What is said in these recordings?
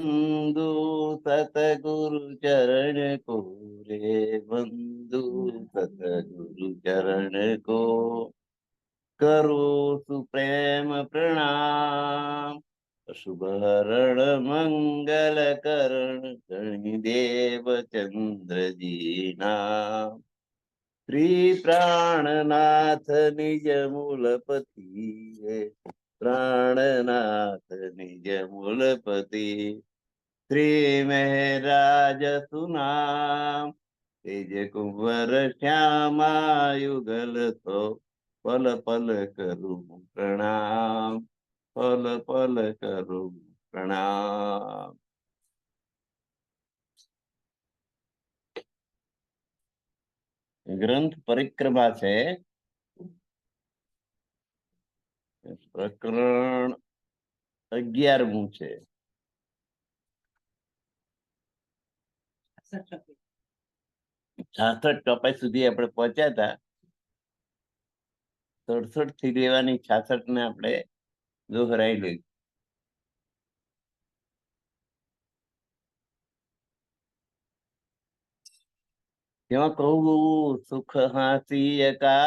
बंधु सतगुरु चरण को रे बंधु सतगुरु चरण को करो सुप्रेम प्रणाम। शुभ हरण मंगल करण गणिदेव चंद्र जी नाम। श्री प्राणनाथ निज मूलपति प्राणनाथ निज मूलपति श्री महराज सुनाम। तेज कुंवर श्यामा युगल तो पल पल करूं प्रणाम, पल पल करूं प्रणाम। ગ્રંથ પરિક્રમા છે, પ્રકરણ 11મું છે. 66 ટોપાઈ સુધી આપણે પહોંચ્યા હતા. 67 થી લેવાની 66 ને આપણે દોહરાઈ લઈ. क्यों कहूँ सुख हासी का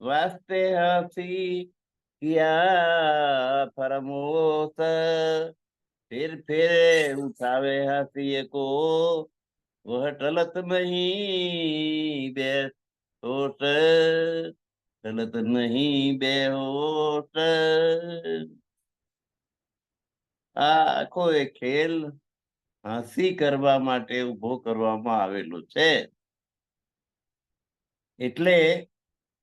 वास्ते हासी किया फरमोस फिर उठावे हासी को वह टलत नहीं बेहोश, टलत नहीं बेहोश। आखो ए खेल હાંસી કરવા માટે ઉભો કરવામાં આવેલો છે. એટલે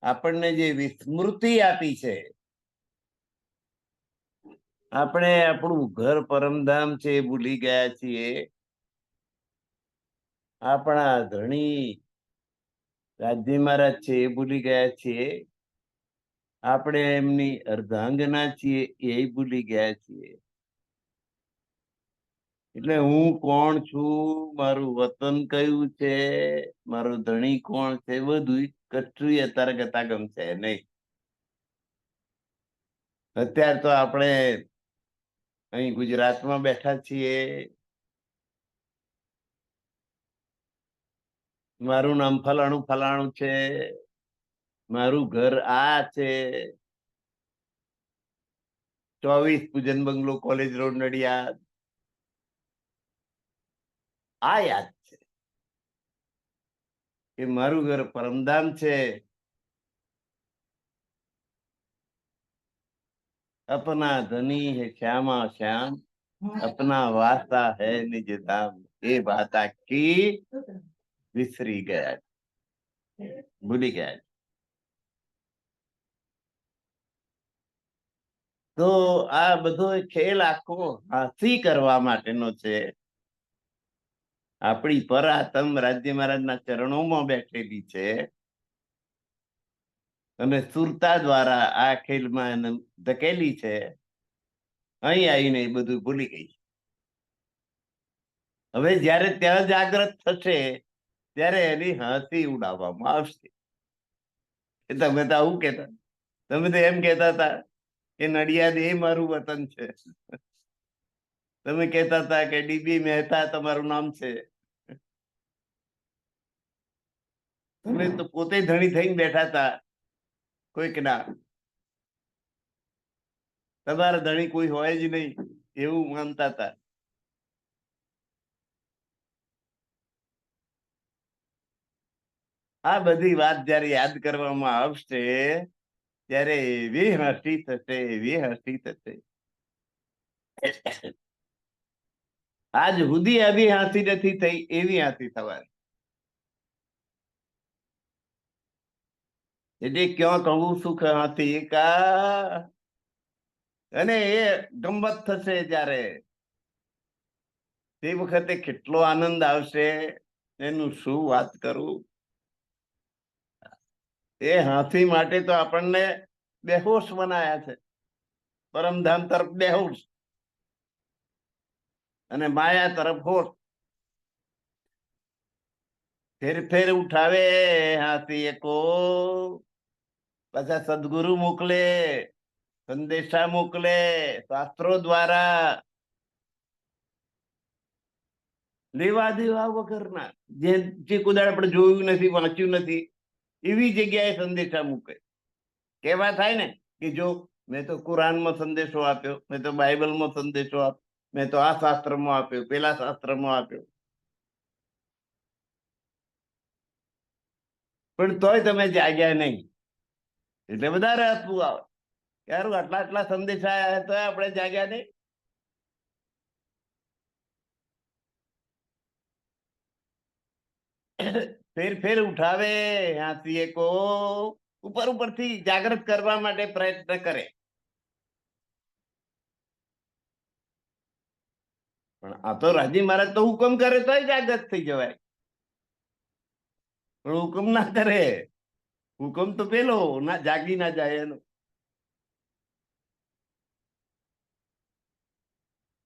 આપણને જે વિસ્મૃતિ આપી છે, આપણે આપણું ઘર પરમધામ છે એ ભૂલી ગયા છીએ. આપણા ધણી રાજ્ય મહારાજ છે એ ભૂલી ગયા છીએ. આપણે એમની અર્ધાંગના છીએ એ ભૂલી ગયા છીએ. એટલે હું કોણ છું, મારું વતન કયું છે, મારો ધણી કોણ છે, બધું કશું અત્યારે ગતાગમ છે નહીં. અત્યારે તો આપણે અહીં ગુજરાતમાં બેઠા છીએ. મારું નામ ફલાણું ફલાણું છે, મારું ઘર આ છે, 24 પૂજન બંગલો, કોલેજ રોડ, નડિયાદ. આ યાદ છે કે મારું ઘર પરમધામ છે. अपना धनी है श्यामा श्याम, अपना वास्ता है निज धाम. એ વાત આખી વિસરી ગયા, ભૂલી ગયા. તો આ બધો ખેલ આખો હાંસી કરવા માટેનો છે. આપણી પરાતમ રાજ્ય મહારાજના ચરણોમાં બેઠેલી છે અને સુરતા દ્વારા આ ખેલમાં એને ધકેલી છે. અહીં આવીને એ બધું ભૂલી ગઈ. હવે જયારે ત્યાં જાગ્રત થશે ત્યારે એની હાંસી ઉડાવવામાં આવશે. તમે તો આવું કહેતા, તમે તો એમ કહેતા હતા કે નડિયાદ એ મારું વતન છે. તમે કહેતા હતા કે ડીબી મહેતા તમારું નામ છે. તમે તો પોતે ધણી થઈને બેઠા હતા કોઈક ના. તમારા ધણી કોઈ હોય જ નહીં એવું માનતા હતા. આ બધી વાત જયારે યાદ કરવામાં આવશે ત્યારે એવી હસી થશે, એવી હસી થશે. આજ સુધી આવી હાંસી નથી થઈ એવી હાંસી થવાની. એટલે ક્યાં કહું સુખ હાંસી કા, અને એ ગમત થશે જ્યારે, તે વખતે કેટલો આનંદ આવશે એનું શું વાત કરું. એ હાંસી માટે તો આપણને બેહોશ બનાયા છે. પરમધામ તરફ બેહોશ અને માયા તરફ હોશ. ફેર ઉઠાવે હાથી કો, પાછા સદગુરુ મોકલે, સંદેશા મોકલે શાસ્ત્રો દ્વારા. લેવા દેવા વગરના, જે કુદાડ આપણે જોયું નથી, વાંચ્યું નથી, એવી જગ્યાએ સંદેશા મૂકે. કેવા થાય ને કે જો મેં તો કુરાનમાં સંદેશો આપ્યો, મેં તો બાઇબલમાં સંદેશો આપ્યો, મેં તો આ શાસ્ત્રમાં આપ્યો, પેલા શાસ્ત્રમાં આપ્યો, પણ તોય તમે જાગ્યા નહીં. એટલે વધારે હસવું આવે. યાર આટલા આટલા સંદેશા આવ્યા તોય આપણે જાગ્યા નહીં. ફેર ફેર ઉઠાવે હાથીએ કો, ઉપર ઉપરથી જાગૃત કરવા માટે પ્રયત્ન કરે. પણ આ તો રાજી મહારાજ તો હુકમ કરે તોય જાગૃત થઈ જવાય, પણ હુકમ ના કરે. હુકમ તો પેલો ના જાગી ના જાય એનો.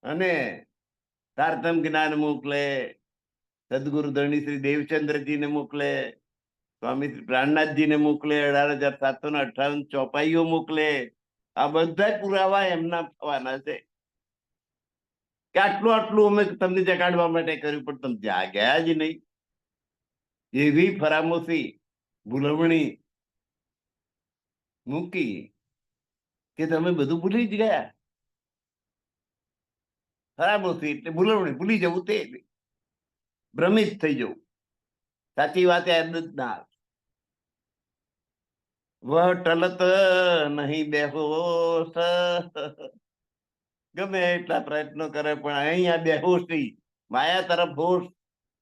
અને તારતમ જ્ઞાન મોકલે, સદગુરુ ધરણી શ્રી દેવચંદ્રજીને મોકલે, સ્વામી શ્રી પ્રાણનાથજીને મોકલે, 18,758 ચોપાઈઓ મોકલે. આ બધા પુરાવા એમના થવાના છે કે આટલું આટલું અમે તમને જગાડવા માટે કર્યું, પણ તમે જાગ્યા જ નહીં. એવી ફરામોશી, ભૂલવણી મૂકી કે તમે બધું ભૂલી જ ગયા. ફરામોશી એટલે ભૂલવણી, ભૂલી જવું, તે ભ્રમિત થઈ જવું, સાચી વાત યાદ જ ના આવે. વહ ટલત નહીં બેહોશ, ગમે એટલા પ્રયત્નો કરે પણ અહીંયા બેહોશી, માયા તરફ હોશ,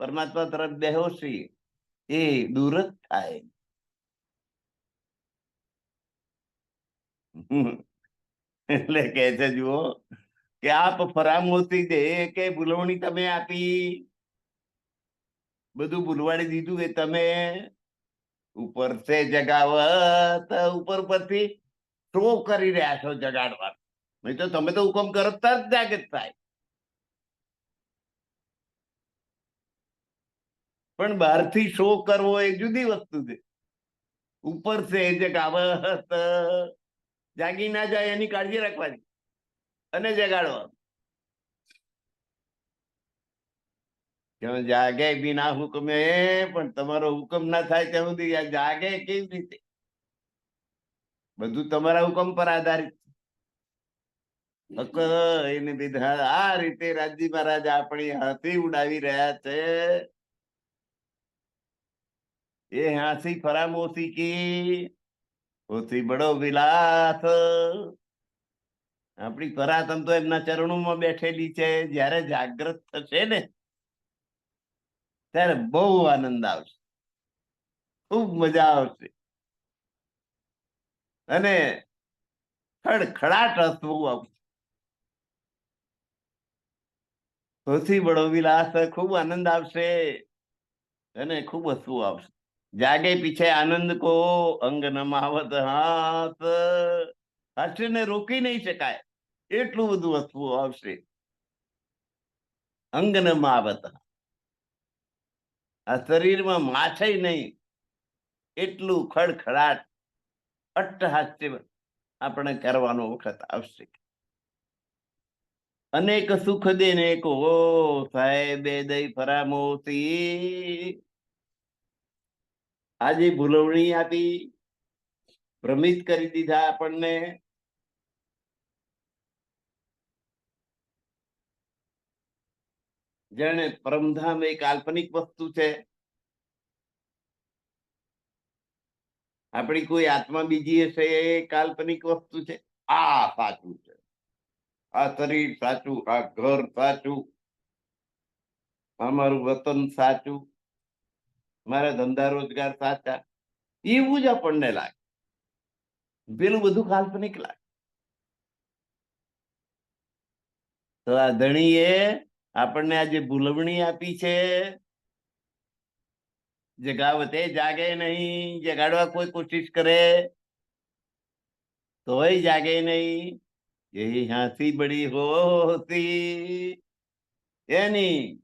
પરમાત્મા તરફ બેહોશી એ દૂર જ થાય. એટલે કે છે જુઓ કે આપ ફરામોશી દે કે ભૂલવણી તમે આપી, બધું ભૂલવાડી દીધું એ તમે. ઉપર સે જગાવત, ઉપર પરથી શો કરી રહ્યા છો જગાડવા. નહીં તો તમે તો હુકમ કરો તરત જાગૃત થાય. પણ બહારથી શો કરવો એ જુદી વસ્તુ છે. ઉપર સે જગાવત, જાગી ના જાય એની કાળજી રાખવાની અને જગાડવા. જાગે બિના હુકમે, પણ તમારો હુકમ ના થાય ત્યાં સુધી જાગે કેવી રીતે? બધું તમારા હુકમ પર આધારિત. એને લીધે આ રીતે રાજી મહારાજ આપણી હાથી ઉડાવી રહ્યા છે. એ હાથી ફરામોશી કી હોથી બડો વિલાસ. આપણી ફરાતમ તો એમના ચરણોમાં બેઠેલી છે. જયારે જાગૃત થશે ને ત્યારે બહુ આનંદ આવશે, ખૂબ મજા આવશે, અને ખડખડાટ હસવું આવશે. હોથી બડો વિલાસ, ખૂબ આનંદ આવશે અને ખૂબ હસવું આવશે. જાગે પીછે આનંદ કો અંગ નમાવત હાથ, હાસ્યને રોકી નહીં શકાય એટલું બધું હસવું આવશે. અંગ નમાવત, આ શરીરમાં માછે નહીં એટલું ખડખડાટ અટ્ટહાસ્ય આપણે કરવાનો વખત આવશે. અનેક સુખ દેને કો સાહેબે દઈ ફરામોશી. આજે ભૂલવણી આપી, ભ્રમિત કરી દીધા આપણને. જાણે પરમધામ એ કાલ્પનિક વસ્તુ છે, આપણી કોઈ આત્મા બીજી હશે એ કાલ્પનિક વસ્તુ છે. આ સાચું છે, આ શરીર સાચું, આ ઘર સાચું, અમારું વતન સાચું, મારા ધંધા રોજગાર સાચા, એવું જ આપણને લાગે. પેલું બધું કાલ્પનિક લાગે. તો આ ધણીએ આપણને આજે ભૂલવણી આપી છે. જગાવતે જાગે નહીં, જગાડવા કોઈ કોશિશ કરે તોય જાગે નહીં. यही हाथी बड़ी होती, એની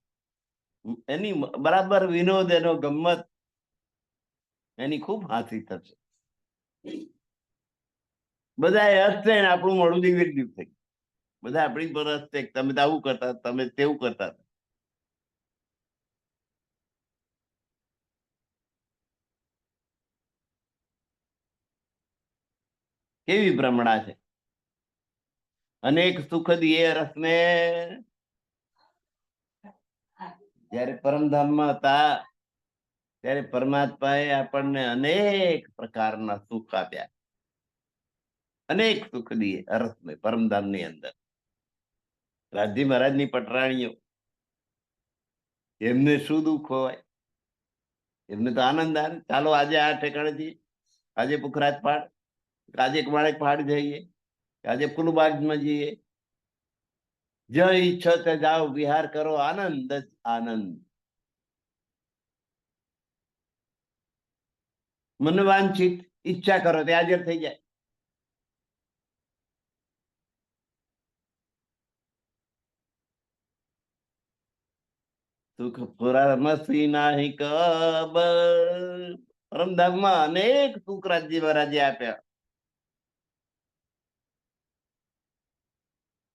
એની બરાબર વિનોદ, એનો ગમ્મત, એની ખૂબ હાથી થશે. બધા હસશે ને આપણું મોડું દિવ્ય થઈ, બધા આપણી પર હસશે. તમે તો આવું કરતા, તમે તેવું કરતા. કેવી ભ્રમણા છે. અનેક સુખ દિયે રસને, જયારે પરમધામમાં હતા ત્યારે પરમાત્માએ આપણને અનેક પ્રકારના સુખ આપ્યા. અનેક સુખ દિયે અરસને, પરમધામની અંદર. રાજજી મહારાજની પટરાણીઓ, એમને શું દુઃખ હોય? એમને તો આનંદ આવે. ચાલો આજે આ ઠેકાણે જઈએ, આજે પુખરાજ પહાડ, આજે માણેક પહાડ જઈએ, આજે ફૂલબાગમાં જઈએ. જય ઈચ્છો તે જાઓ, વિહાર કરો, આનંદ જ આનંદ. મનવાંછિત ઈચ્છા કરો તે હાજર થઈ જાય. સુખ પુરામસી નાહી કબ. પરમધામમાં અનેક સુખ રાજ્ય મહારાજે આપ્યા.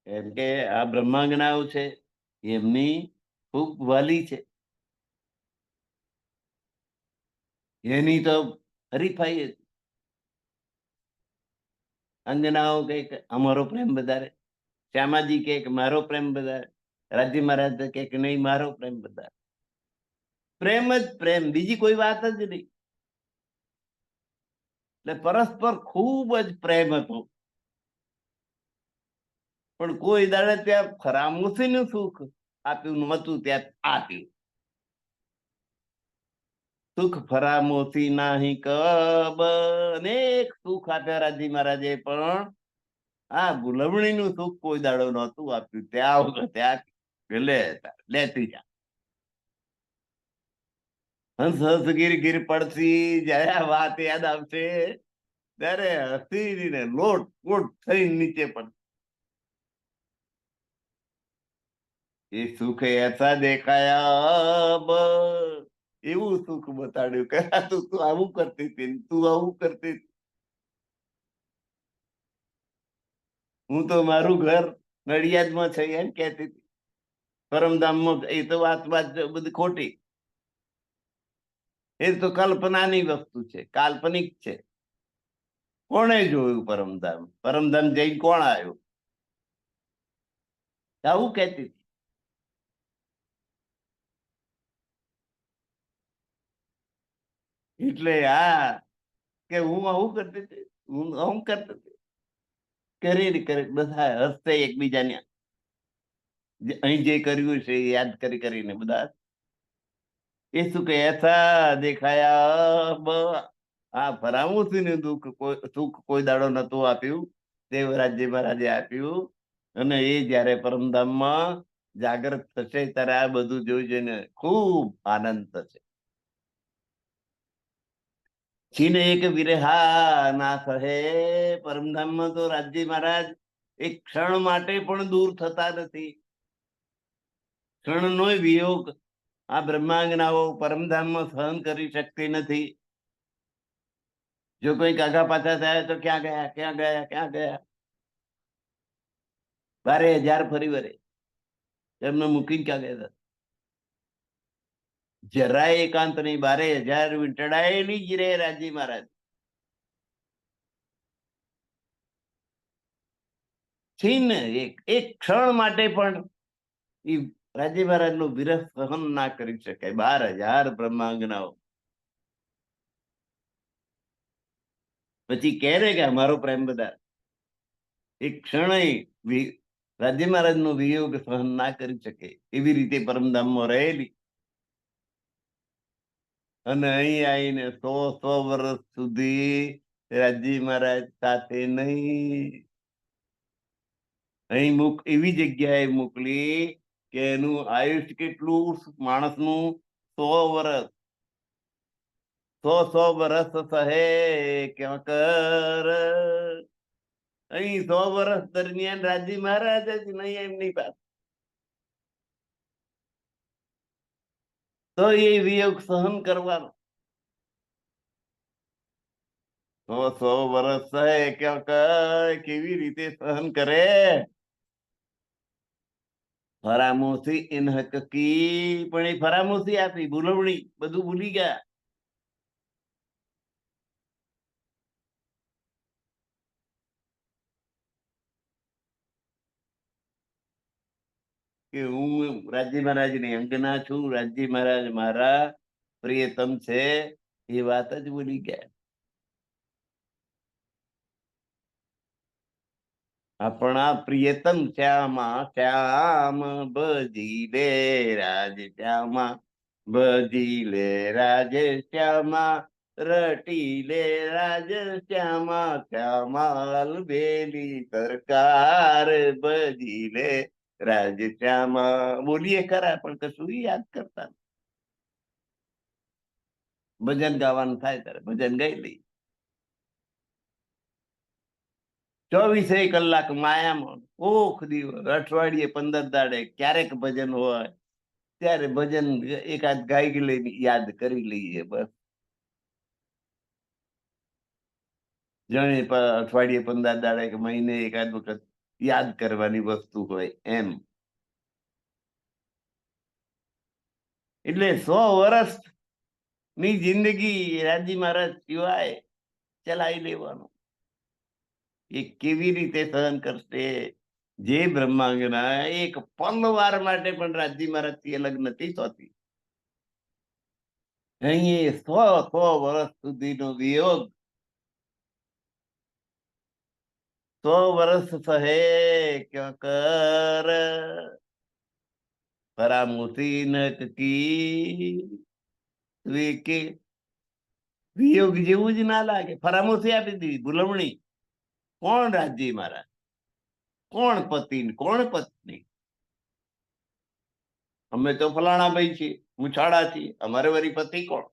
એમ કે આ બ્રહ્માંગનાઓ છે એમની ખૂબ વાલી છે. એની તો હરીફાઈ હતી. અંગનાઓ કઈક અમારો પ્રેમ વધારે, શ્યામાજી કે મારો પ્રેમ વધારે, રાજ્ય મહારાજ કે નહીં મારો પ્રેમ વધારે. પ્રેમ જ પ્રેમ, બીજી કોઈ વાત જ નહીં. એટલે પરસ્પર ખૂબ જ પ્રેમ હતો. પણ કોઈ દાડે ત્યાં ફરામોશી નું સુખ આપ્યું નતું, ત્યાં આપ્યું. સુખ ફરામોશી નાહી કબ. અનેક સુખ આપ્યા રાજજી મહારાજે, પણ આ ગુલવણી નું સુખ કોઈ દાડો નતું આપ્યું. ત્યાં ત્યાં લેતી જા. હંસ હંસ ગીર ગીર પડતી, જયારે આ વાત યાદ આવશે ત્યારે હસી લોટ પોટ થઈ નીચે પડશે. એ સુખ એસા દેખાયા, એવું સુખ બતાડ્યું કે તું આવું કરતી હતી, તું આવું કરતી. હું તો મારું ઘર નડિયાદમાં છે એમ કેતી હતી. પરમધામમાં એ તો વાત બધી ખોટી. એ તો કલ્પનાની વસ્તુ છે, કાલ્પનિક છે. કોણે જોયું પરમધામ? પરમધામ જઈ કોણ આવ્યું? આવું કેતી હતી. એટલે આ કે હું આવું કરતી હતી, હું આવું કરતી હતી, કરી બધા હસતે એકબીજાને. અહીં જે કર્યું છે યાદ કરી કરીને બધા. એ શું કે એસા દેખાયા. હા, ફરામોશી નું સુખ કોઈ દાડો નતું આપ્યું, દેવરાજ્ય મહારાજે આપ્યું. અને એ જયારે પરમધામમાં જાગૃત થશે ત્યારે આ બધું જોઈ જોઈને ખૂબ આનંદ થશે. છીન એક વિરહા ના સહે. પરમધામમાં તો રાજ્ય મહારાજ એક ક્ષણ માટે પણ દૂર થતા નથી. ક્ષણનો વિયોગ આ બ્રહ્માંગનાઓ પરમધામમાં સહન કરી શકતી નથી. જો કોઈ આગા પાછા થાય તો ક્યાં ગયા, ક્યાં ગયા, ક્યાં ગયા? 12,000 ફરી વળે એમને મૂકીને ક્યાં ગયા? જરાય એકાંત નહીં. 12,000 વીંટળાયેલી જ રે રાજ્ય મહારાજ. છીન એક ક્ષણ માટે પણ એ રાજ્ય મહારાજ નું વિરહ સહન ના કરી શકાય. 12,000 બ્રહ્માંગનાઓ પછી કહે કે અમારો પ્રેમ બધા. એક ક્ષણ રાજ્ય મહારાજ નો વિયોગ સહન ના કરી શકે એવી રીતે પરમધામમાં રહેલી. અને અહીં આવીને 100 વર્ષ સુધી રાજ્ય મહારાજ સાથે નહીં. અહીં એવી જગ્યાએ મોકલી કે એનું આયુષ્ય કેટલું માણસનું? 100 વર્ષ. 100 વર્ષ સહે ક્યાં કર. અહીં 100 વર્ષ દરમિયાન રાજ્ય મહારાજ જ નહીં એમની પાસે. તો એ વિયોગ સહન કરવાનો. 100 વર્ષ સહે ક્યાં કર, કેવી રીતે સહન કરે? ફરામોશી ઇન હક કી. પણ એ ફરામોશી આપી, ભૂલવણી, બધું ભૂલી ગયા. કે હું રાજી મહારાજની અંગના છું, રાજી મહારાજ મારા પ્રિયતમ છે, એ વાત જ ભૂલી ગયા. આપણા પ્રિયતમ શ્યામા શ્યામ ભજી લે રાજ શ્યામા ભજી લે રાજ શ્યામા રટી લે રાજ શ્યામા શ્યામાલ બેલી સરકાર ભજી લે રાજ શ્યામા. બોલીએ ખરા પણ કશું યાદ કરતા. ભજન ગાવાનું થાય ત્યારે ભજન ગાઈ લઈ. 24 કલાક માયામાં ઓખ દિવસ અઠવાડિયે 15 દાડે ક્યારેક ભજન હોય ત્યારે ભજન એકાદ ગાઈ લઈને યાદ કરી લઈએ બસ. જાણે અઠવાડિયે 15 દાડે કે મહિને એકાદ વખત યાદ કરવાની વસ્તુ હોય એમ. એટલે 100 વર્ષ ની જિંદગી રાજી મહારાજ સિવાય ચલાવી લેવાનું. એ કેવી રીતે સહન કરશે? જે બ્રહ્માંગના એક પલવાર માટે પણ રાજી મહારાજ થી અલગ નથી થતી. અહીં 100 વર્ષ સુધીનો વિયોગ, 100 વર્ષ સહે કર પરામુસી નકી કે વિયોગ જેવું જ ના લાગે. ફરામોશી આપી દીધી, ભૂલવણી. કોણ રાજી મહારાજ, કોણ પતિ, કોણ પત્ની? અમે તો ફલાણા ભાઈ છીએ, મુછાડા છીએ, અમારે વરી પતિ કોણ?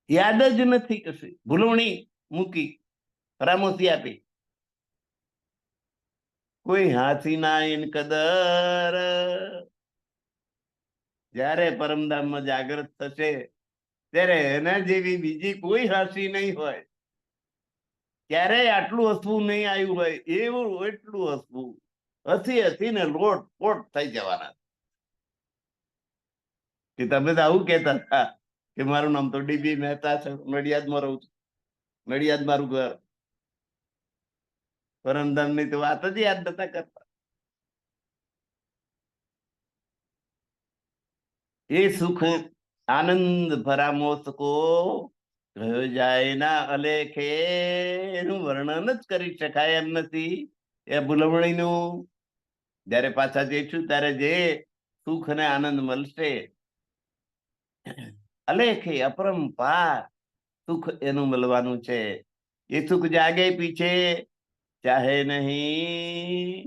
યાદ જ નથી કશું. ભૂલવણી મૂકી, ફરામોશી આપી. કોઈ હાથી ના ઇન કદર. જયારે પરમધામમાં જાગૃત થશે ત્યારે એના જેવી બીજી કોઈ હાસી નહીં હોય. ક્યારેય આટલું હસવું નહીં આવ્યું હોય એવું એટલું હસવું. હસી હસીને લોટ પોટ થઈ જવાના. કે તમે તો આવું કેતા હતા કે મારું નામ તો ડીબી મહેતા છે, નડિયાદમાં રહું છું, નડિયાદ મારું ઘર. પરમધામ ની તો વાત જ યાદ નતા કરતા. એ સુખ આનંદ ભરામોસ કો ગયો જાય ના અલેખે, એનું વર્ણન જ કરી શકાય એમ નથી. એ ભૂલવણીનું જયારે પાછા જઈશું ત્યારે જે સુખ અને આનંદ મળશે, અલેખે અપરંપાર સુખ એનું મળવાનું છે. એ સુખ જાગે પીછે ચાહે નહીં,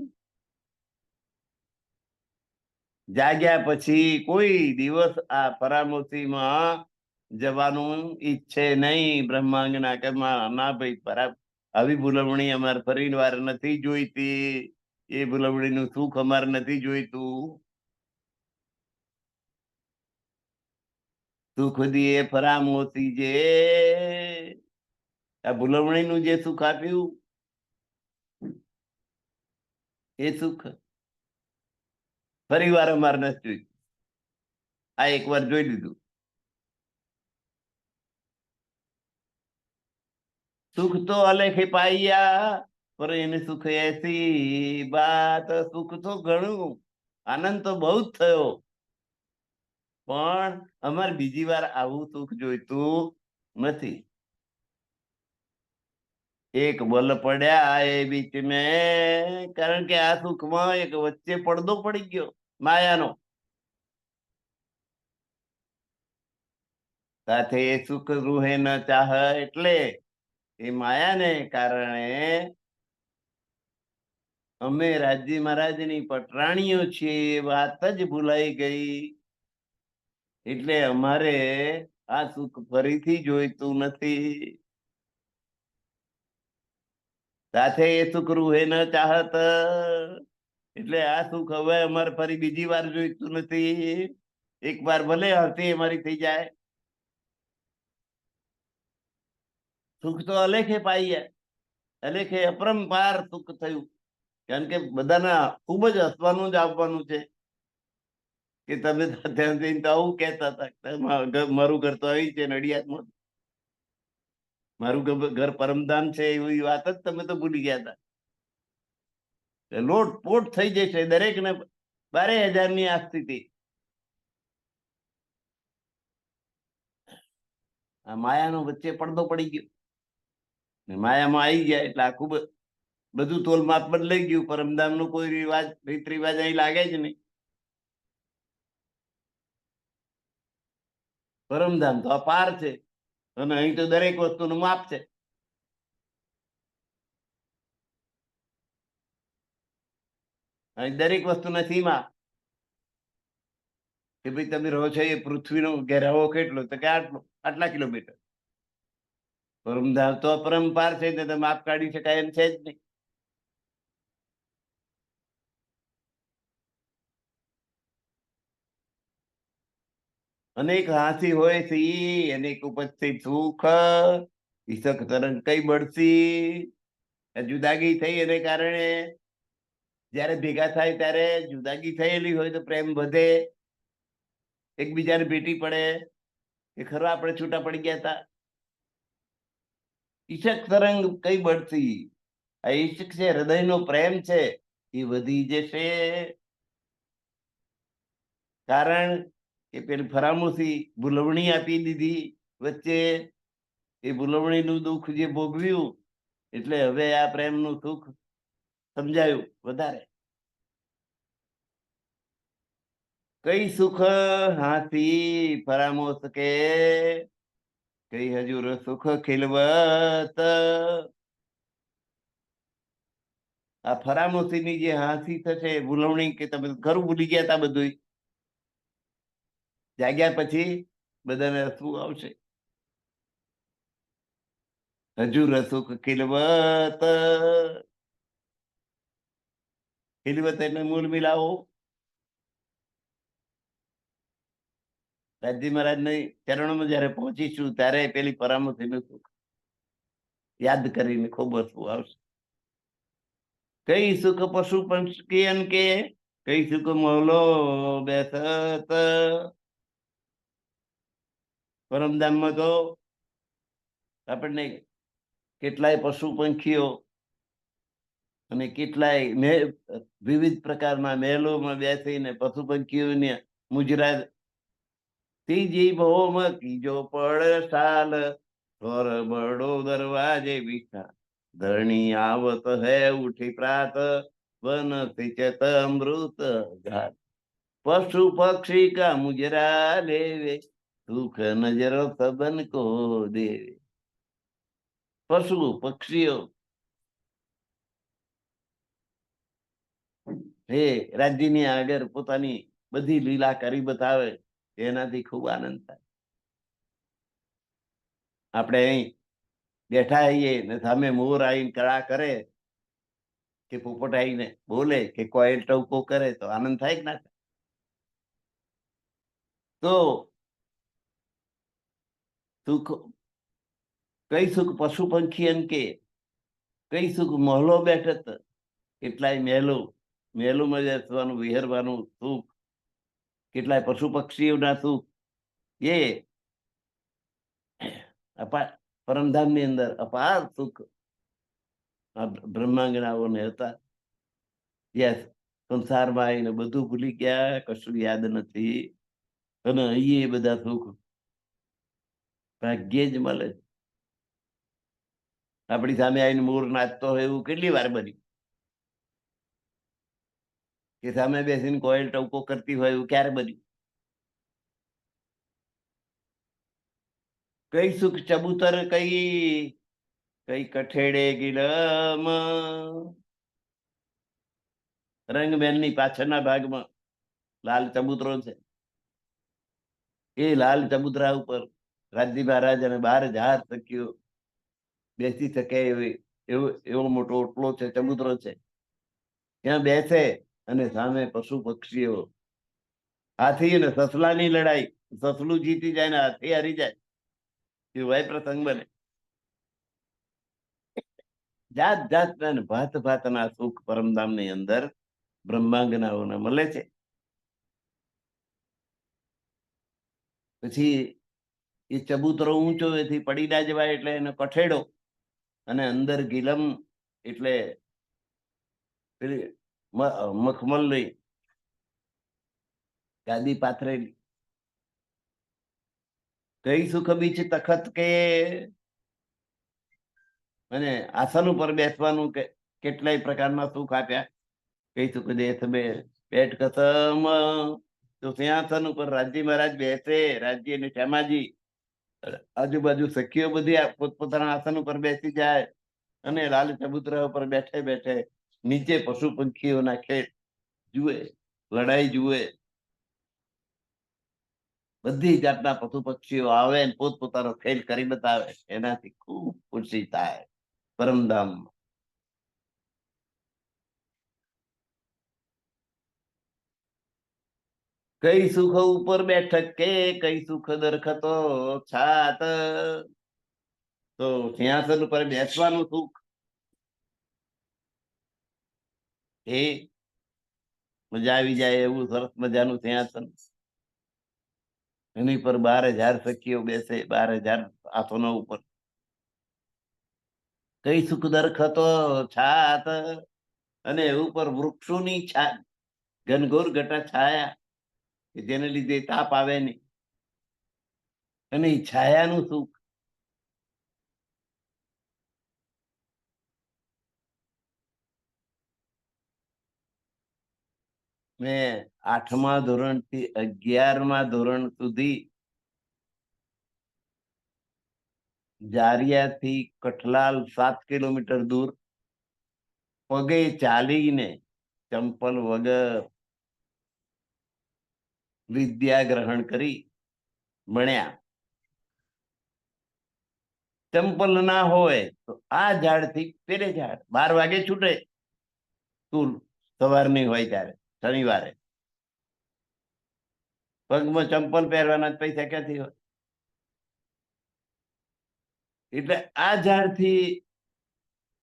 જાગ્યા પછી કોઈ દિવસ આ પરામોશીમાં જવાનું ઈચ્છે નહીં. બ્રહ્માંગના કે ના ભાઈ આવી ભૂલવણી અમારે ફરી વાર નથી જોઈતી, એ ભૂલવણીનું સુખ અમારે નથી જોઈતું. સુખ દીએ ફરામોશી જે આ ભૂલવણીનું જે સુખ આપ્યું એ સુખ ફરી વાર અમારે નથી જોઈતું. આ એક વાર જોઈ લીધું. સુખ તો અલેખે પાયા પર એને સુખ એસી બાત. સુખ તો ઘણું, આનંદ તો બહુ જ થયો, પણ અમારે બીજી વાર આવું સુખ જોઈતું નથી. એક બલ પડ્યા એ બીચ મેં, કારણ કે આ સુખમાં એક વચ્ચે પડદો પડી ગયો માયાનો. સાથે એ સુખ રૂહે ન ચાહ, એટલે એ માયાને કારણે અમે રાજી મહારાજની પટરાણીઓ છીએ એ વાત જ ભૂલાઈ ગઈ. એટલે અમારે આ સુખ ફરીથી જોઈતું નથી. સાથે એ સુખ રૂહે ન ચાહત, એટલે આ સુખ હવે અમારે ફરી બીજી વાર જોઈતું નથી. એક વાર ભલે હસી અમારી થઈ જાય. સુખ તો અલેખે પાઈએ, અલેખે અપરંપાર સુખ થયું. કારણ કે બધાના ખૂબ જ હસવાનું જ આવવાનું છે કે તમે ત્યાં જઈને તો આવું કહેતા હતા, મારું ઘર તો આવી છે નડિયાદમાં. મારું ઘર પરમધામ છે એવી વાત જ તમે તો ભૂલી ગયા હતા. લોટ પોટ થઈ જશે દરેક ને 12,000 ની આ સ્થિતિ. આ માયાનો વચ્ચે પડદો પડી ગયો ને માયામાં આવી ગયા એટલે આખું બધું તોલમાપ બદલાઈ ગયું. પરમધામ નું કોઈ રીત રિવાજ અહીં લાગે જ નહીં. પરમધામ તો અપાર છે અને અહીં તો દરેક વસ્તુનું માપ છે. અહીં દરેક વસ્તુના સીમા કે ભાઈ તમે રહો છો એ પૃથ્વીનો ઘેરાવો કેટલો, તો કે આટલા કિલોમીટર. પરમધામ તો અપરંપાર છે ને માપ કાઢી શકાય એમ છે જ નહીં. અનેક હાથી હોય છે અનેક ઉપસ્થિત સુખ ઈશક તરંગ કઈ બળતી. જુદાગી થઈ એને કારણે જયારે ભેગા થાય ત્યારે જુદાગી થયેલી હોય તો પ્રેમ વધે, એકબીજાને ભેટી પડે કે ખરો આપણે છૂટા પડી ગયા હતા. ઈશક તરંગ કઈ બળતી. આ ઈશક છે, હૃદયનો પ્રેમ છે, એ વધી જશે. કારણ કે પેલી ફરામુસી ભૂલવણી આપી દીધી વચ્ચે. એ ભૂલવણીનું દુઃખ જે ભોગવ્યું એટલે હવે આ પ્રેમનું સુખ સમજાયું વધારે. કઈ સુખ હાથી ફરામોસ કે કઈ હજુર સુખ ખીલવત. આ ફરામોસીની જે હાથી થશે ભૂલવણી કે તમે ખરું ભૂલી ગયા હતા બધું, જાગ્યા પછી બધાને હસવું આવશે. હજુર સુખ ખીલવત. ખીલવત એટલે મૂળ મિલાવો. રાજજી મહારાજના ચરણોમાં જયારે પહોંચીશું ત્યારે પેલી પરામર્શીનું સુખ યાદ કરીને ખૂબ હસવું આવશે. કઈ સુખ પશુ પંખી કે કઈ સુખ મોહલો બેસત. પરમધામમાં તો આપણને કેટલાય પશુ પંખીઓ અને કેટલાય વિવિધ પ્રકારના મહેલોમાં બેસીને પશુ પંખીઓને મુજરા ત્રીજી ભોમ કીજો પડ સાલ સ્વર બડો દરવાજે બીઠા ધરણી આવત હે ઉઠી પ્રાત વન સિંચત અમૃત ઘાટ પશુ પક્ષી કા મુજરા લેવે સુખ નજરો સબન કો દેવે. પશુ પક્ષીઓ હે રાજ્યની આગળ પોતાની બધી લીલા કરી બતાવે એનાથી ખૂબ આનંદ થાય. આપણે અહીં બેઠા આવીએ ને સામે મોર આવીને કળા કરે કે પોપટ આવીને બોલે કે કોયલ ટવકો કરે તો આનંદ થાય કે ના થાય? તો સુખ કઈ સુખ પશુ પંખી કે કઈ સુખ મહલો બેઠત. કેટલાય મહેલોમાં બેસવાનું વિહરવાનું સુખ, કેટલાય પશુ પક્ષીઓના સુખ એ પરમધામ ની અંદર અપાર સુખ બ્રહ્માંગનાઓને હતા. યસ, સંસારમાં આવીને બધું ભૂલી ગયા, કશું યાદ નથી અને અહીં એ બધા સુખ ભાગ્યે જ મળે. આપણી સામે આવીને મોર નાચતો હોય એવું કેટલી વાર બન્યું? કે સામે બેસીને કોયલ ટવકો કરતી હોય એવું ક્યારે બન્યું? કઈ સુખ ચબૂતર કઈ કઈ કઠેડે ગિલમ. રંગબેનની પાછળના ભાગમાં લાલ ચબૂતરો છે. એ લાલ ચબૂતરા ઉપર રાજજી મહારાજ અને 12,000 સખીઓ બેસી શકે એવો મોટો ઓટલો છે, ચબૂતરો છે. ત્યાં બેસે અને સામે પશુ પક્ષીઓ. હાથી અને સસલાની લડાઈ, સસલું જીતી જાય ને હાથી હારી જાય એવાય પ્રસંગ બને. જાત જાતના ભાત ભાતના સુખ પરમધામ ની અંદર બ્રહ્માંગનાઓને મળે છે. પછી એ ચબૂતરો ઊંચો એથી પડી ના જવાય એટલે એનો કઠેડો, અને અંદર ગીલમ એટલે પેલી મખમલની ગાદી પાથરેલી. કઈ સુખ બીચ તખત કે, અને આસન ઉપર બેસવાનું કેટલાય પ્રકારના સુખ આપ્યા. કઈ સુખ દેશ બેઠ કસમ, તો સિંહાસન ઉપર રાજ્ય મહારાજ બેસે, રાજ્ય અને શ્યામાજી, આજુબાજુ સખીઓ બધી પોતપોતાના આસન ઉપર બેસી જાય, અને લાલ ચબૂતરા ઉપર બેઠે બેઠે નીચે પશુ પંખીઓના ખેલ જુએ, લડાઈ જુએ. બધી જાતના પશુ પક્ષીઓ આવે ને પોતપોતાનો ખેલ કરી બતાવે, એનાથી ખૂબ ખુશી થાય પરમધામ. કઈ સુખ ઉપર બેઠક કે, કઈ સુખ દરખતો છાત, તો સિંહાસન ઉપર બેસવાનું સુખ એ મજા આવી જાય એવું સરસ મજાનું સિંહાસન, એની પર 12,000 સખીઓ બેસે, 12,000 આસનો ઉપર. કઈ સુખ દરખતો છાત, અને ઉપર વૃક્ષોની ઘનઘોર ઘટા છાયા, જેને લીધે તાપ આવે નહીં, અને એ છાયાનું સુખ. મેં 8મા ધોરણથી 11મા ધોરણ સુધી જારિયાથી કઠલાલ 7 કિલોમીટર દૂર પગે ચાલીને, ચંપલ વગર વિદ્યા ગ્રહણ કરી ભણ્યા. ચંપલ ના હોય તો આ ઝાડથી પેલે ઝાડ, 12 વાગે છૂટે સ્કૂલ, સવારની હોય ત્યારે શનિવારે. પગમાં ચંપલ પહેરવાના પૈસા ક્યાંથી હોય? એટલે આ ઝાડથી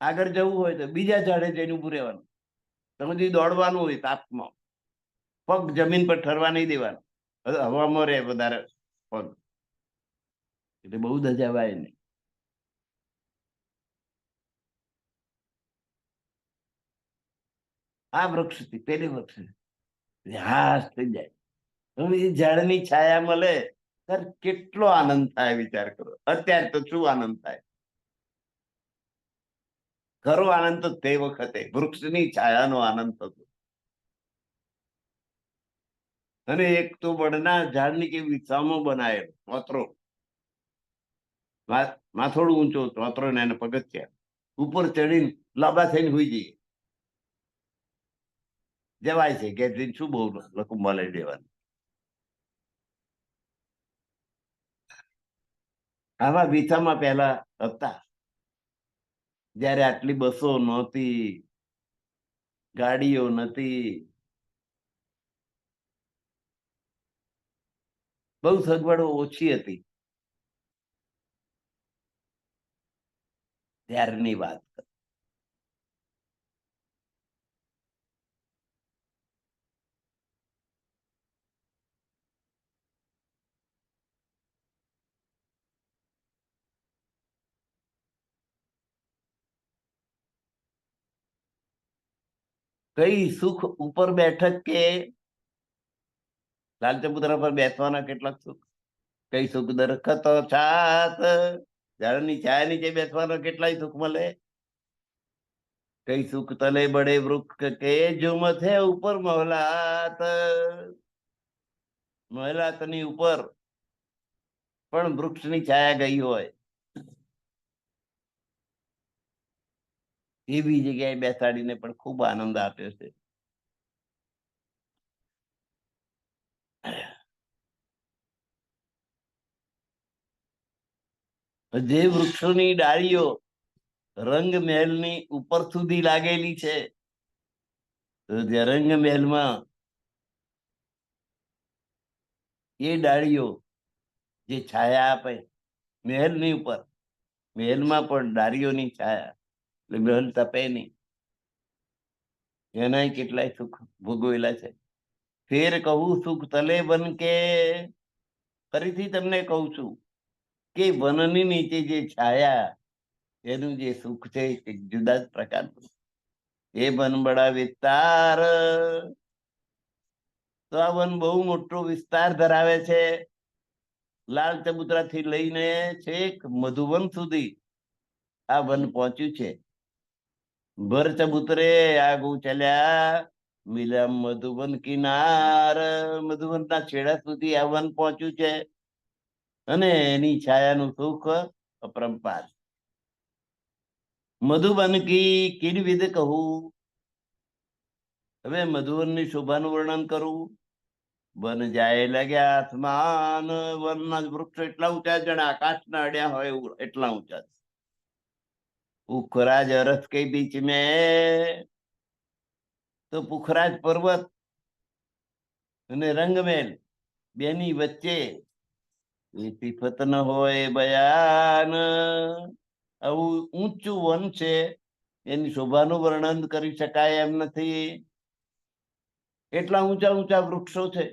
આગળ જવું હોય તો બીજા ઝાડે જઈને ઉભું રહેવાનું. તમે દોડવાનું હોય તાપમાં, પગ જમીન પર ઠરવા નહીં દેવાનું, હવામાં રહે વધારે પગ, એટલે બહુ દજાવાય નહીં. આ વૃક્ષથી પેલી વૃક્ષ હાશ થઈ જાય. હવે એ ઝાડની છાયા મળે ત્યારે કેટલો આનંદ થાય વિચાર કરો. અત્યારે તો શું આનંદ થાય? ખરો આનંદ તો તે વખતે વૃક્ષની છાયાનો આનંદ થતો. અને એક તો વડના ઝાડની કેવી સામો બનાવેલો ચોતરો, માથોડું ઊંચો ચોતરો ને એને પગથિયા ઉપર ચડીને લાંબા થઈને હોઈ જઈએ. જવાય છે કે શું બહુ લકુંબા લઈ દેવાનું. આવા વિથામાં પહેલા હતા, જયારે આટલી બસો નહોતી, ગાડીઓ નથી, બહુ સગવડો ઓછી હતી ત્યારની વાત. કઈ સુખ ઉપર બેઠક કે, લાલ ચબૂતરા પર બેસવાના કેટલાક સુખ. કઈ સુખ દરખતો છાત, ઝાડની છાયા નીચે બેસવાનો કેટલાય સુખ મળે. કઈ સુખ તલે બડે વૃક્ષ કે, ઝુમત હે ઉપર મહલાત, મહલાતની ઉપર પણ વૃક્ષની છાયા ગઈ હોય એવી જગ્યાએ બેસાડીને પણ ખૂબ આનંદ આપ્યો છે. જે વૃક્ષોની ડાળીઓ રંગ મહેલની ઉપર સુધી લાગેલી છે, તો જે રંગ મહેલમાં એ ડાળીઓ જે છાયા આપે મહેલની ઉપર, મહેલમાં પણ ડાળીઓની છાયા, એટલે મહેલ તપે નહીં. એના કેટલાય સુખ ભોગવેલા છે. ફેર કહું સુખ તલે બન કે, ફરીથી તમને કહું છું, કે વનની નીચે જે છાયા એનું જે સુખ છે એક જુદા જ પ્રકારનું. એ વન બડા વિસ્તાર, તો આ વન બહુ મોટો વિસ્તાર ધરાવે છે. લાલ ચબુતરા થી લઈને છેક મધુવન સુધી આ વન પહોંચ્યું છે. ભર ચબુતરે આગુ ચાલ્યા, મિલા મધુવન કિનાર, મધુવનના છેડા સુધી આ વન પહોંચ્યું છે. અને એની છાયાનું સુખ અપરંપાર. મધુબન કી કિનવિદ કહું. હવે મધુવનની શોભાનું વર્ણન કરું. વન જાય લાગ્યા આસમાન, વનના વૃક્ષો એટલા ઊંચા જાણે આકાશના અડ્યા હોય એટલા ઊંચા. પુખરાજ અરસ કે બીચ મેં, તો પુખરાજ પર્વત અને રંગમેલ બેની વચ્ચે એ સિફત ન હોય બયાન. આવું ઊંચું વન છે, એની શોભાનું વર્ણન કરી શકાય એમ નથી. એટલા ઊંચા ઊંચા વૃક્ષો છે.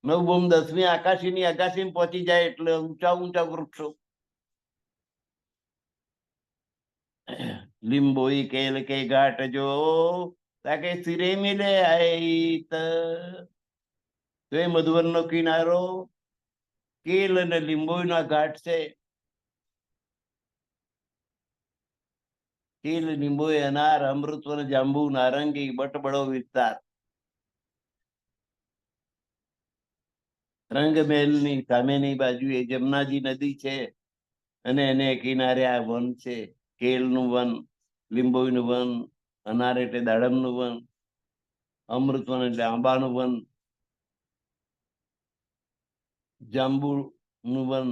નવમ 10મી આકાશીની અગાશી પહોંચી જાય એટલે ઊંચા ઊંચા વૃક્ષો. લીંબોઈ કેલ કે ઘાટ જો, તાકે સિરે મિલે આઈત. તો એ મધુવનનો કિનારો કેલ અને લીંબોઈના ઘાટ છે. કેલ, લીંબોઈ, અનાર, અમૃતવન, જાંબુ, નારંગી, બટબડો વિસ્તાર. રંગમહેલની સામેની બાજુ એ જમનાજી નદી છે અને એને કિનારે આ વન છે. કેલનું વન, લીંબોઈનું વન, અનાર એટલે દાડમનું વન, અમૃતવન એટલે આંબાનું વન, જાંબુનું વન,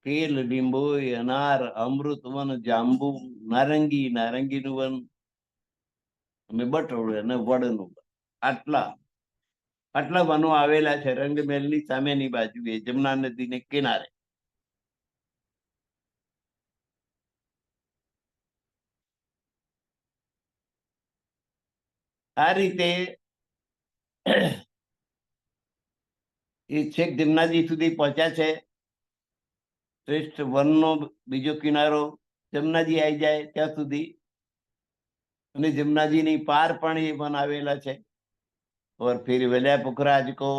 કેલ, લીંબોઈ, અનાર, અમૃતવન, જાંબુ, નારંગી, નારંગીનું વન અને બટોળ અને વડનું વન. આટલા વનો આવેલા છે રંગમહેલની સામેની બાજુએ જમના નદીને કિનારે. આ રીતે એ છેક જમનાજી સુધી પહોંચ્યા છે. શ્રેષ્ઠ વનનો બીજો કિનારો જમનાજી આવી જાય ત્યાં સુધી, અને જમનાજીની પાર પણ એ વન આવેલા છે. ઓર ફિર વેલ્યા પુખરાજ કો,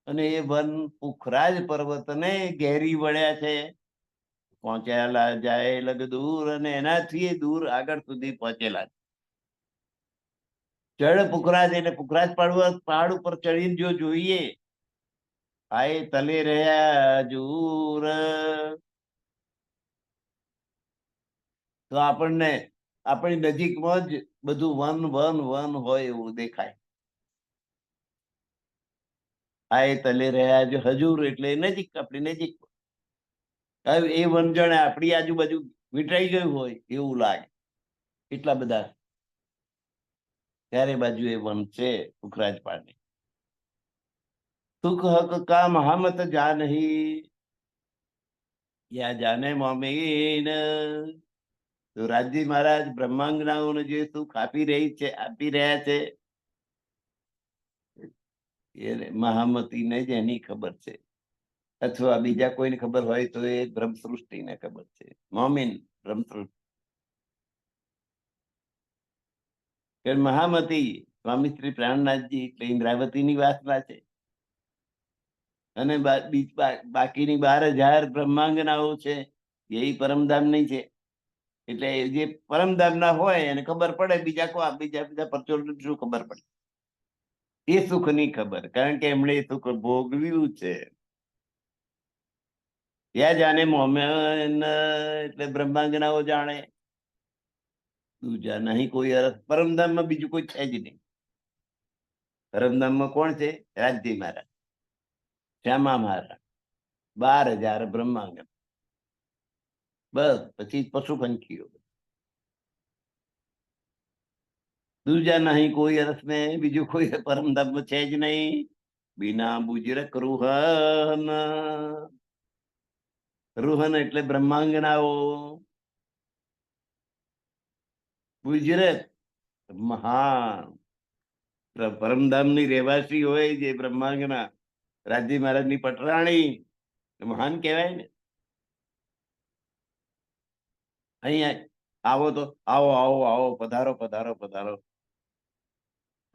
અને એ વન પુખરાજ પર્વતને ઘેરી વળ્યા છે. પહોંચેલા જાય લગ દૂર, અને એનાથી દૂર આગળ સુધી પહોંચેલા. ચડ પુખરાજ એટલે પુખરાજ પર્વત પહાડ ઉપર ચડીને જો જોઈએ, આય તલે રહ્યા જૂર, તો આપણને આપણી નજીકમાં જ બધું વન વન વન હોય એવું દેખાય. આય તલે રહ્યા જો હજુર એટલે નજીક, આપણી નજીક. એ વન જાણે આપણી આજુબાજુ વીંટાઈ ગયું હોય એવું લાગે, એટલા બધા ત્યારે બાજુ એ વન છે પુખરાજ પાડે. સુખ હક કા મહામત જાનહી, યા જાને મોમીન. તો રાજજી મહારાજ બ્રહ્માંગનાઓને જે સુખ આપી રહ્યા છે, એ મહામતીને જ એની ખબર છે, અથવા બીજા કોઈને ખબર હોય તો એ બ્રહ્મ સૃષ્ટિને ખબર છે. મોમીન બ્રહ્મ સૃષ્ટિ. મહામતી સ્વામી શ્રી પ્રાણનાથજી એટલે ઇન્દ્રાવતીની વાસના છે, અને બાકીની 12,000 બ્રહ્માંગનાઓ છે એ પરમધામ નહીં છે. એટલે જે પરમધામ ના હોય એને ખબર પડે, બીજા બીજા પરચોર શું ખબર પડે? એ સુખ ની ખબર, કારણ કે એમણે એ સુખ ભોગવ્યું છે. યા જાણે મોમેન એટલે બ્રહ્માંગનાઓ જાણે. દૂજા નહીં કોઈ અરસ. પરમધામમાં બીજું કોઈ છે જ નહીં. પરમધામમાં કોણ છે? રાજજી મહારાજ, શ્યામા મહારાજ, 12,000 બ્રહ્માંગ, બસ. પછી પશુ પંખીઓ. દૂજા નહીં કોઈ અરસ ને, બીજું કોઈ પરમધામ છે જ નહીં. બિના બુજરક રૂહન, રૂહન એટલે બ્રહ્માંગનાઓ. બુજરક મહાન પરમધામની રહેવાસી હોય જે બ્રહ્માંગના, રાજજી મહારાજની પટરાણી મહાન કહેવાય ને. અહીંયા આવો તો આવો આવો આવો, પધારો પધારો પધારો,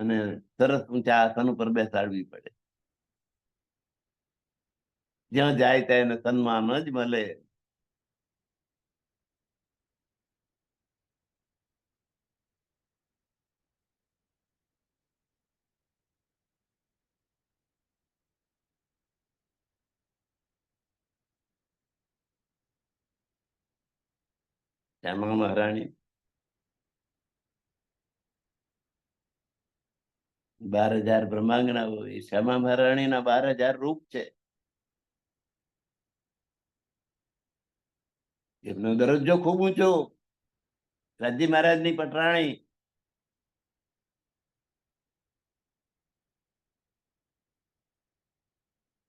અને સરસ ઊંચા આસન ઉપર બેસાડવી પડે. જ્યાં જાય ત્યાં એને સન્માન જ મળે. શ્યામા મહારાણી 12,000 બ્રહ્માંગના હોય. શ્યામા મહારાણીના 12,000 રૂપ છે. એમનો દરજ્જો ખૂબ ઊંચો. રાજજી મહારાજની પટરાણી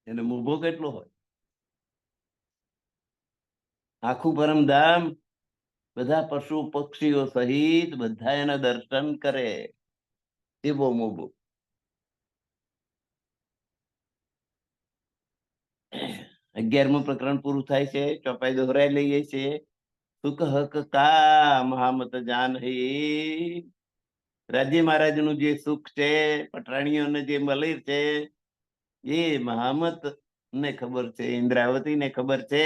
એનો મોભો કેટલો હોય. આખું પરમધામ બધા પશુ પક્ષીઓ સહિત બધા એના દર્શન કરે એવો મોભો. 11મું પ્રકરણ પૂરું થાય છે. ચોપાઈ દોહરાઈ લઈએ છીએ. સુખ હક કા મહામત જાન હે. રાજ્ય મહારાજ નું જે સુખ છે, પટરાણીઓને જે મળે છે, એ મહામત ને ખબર છે, ઇન્દ્રાવતી ને ખબર છે,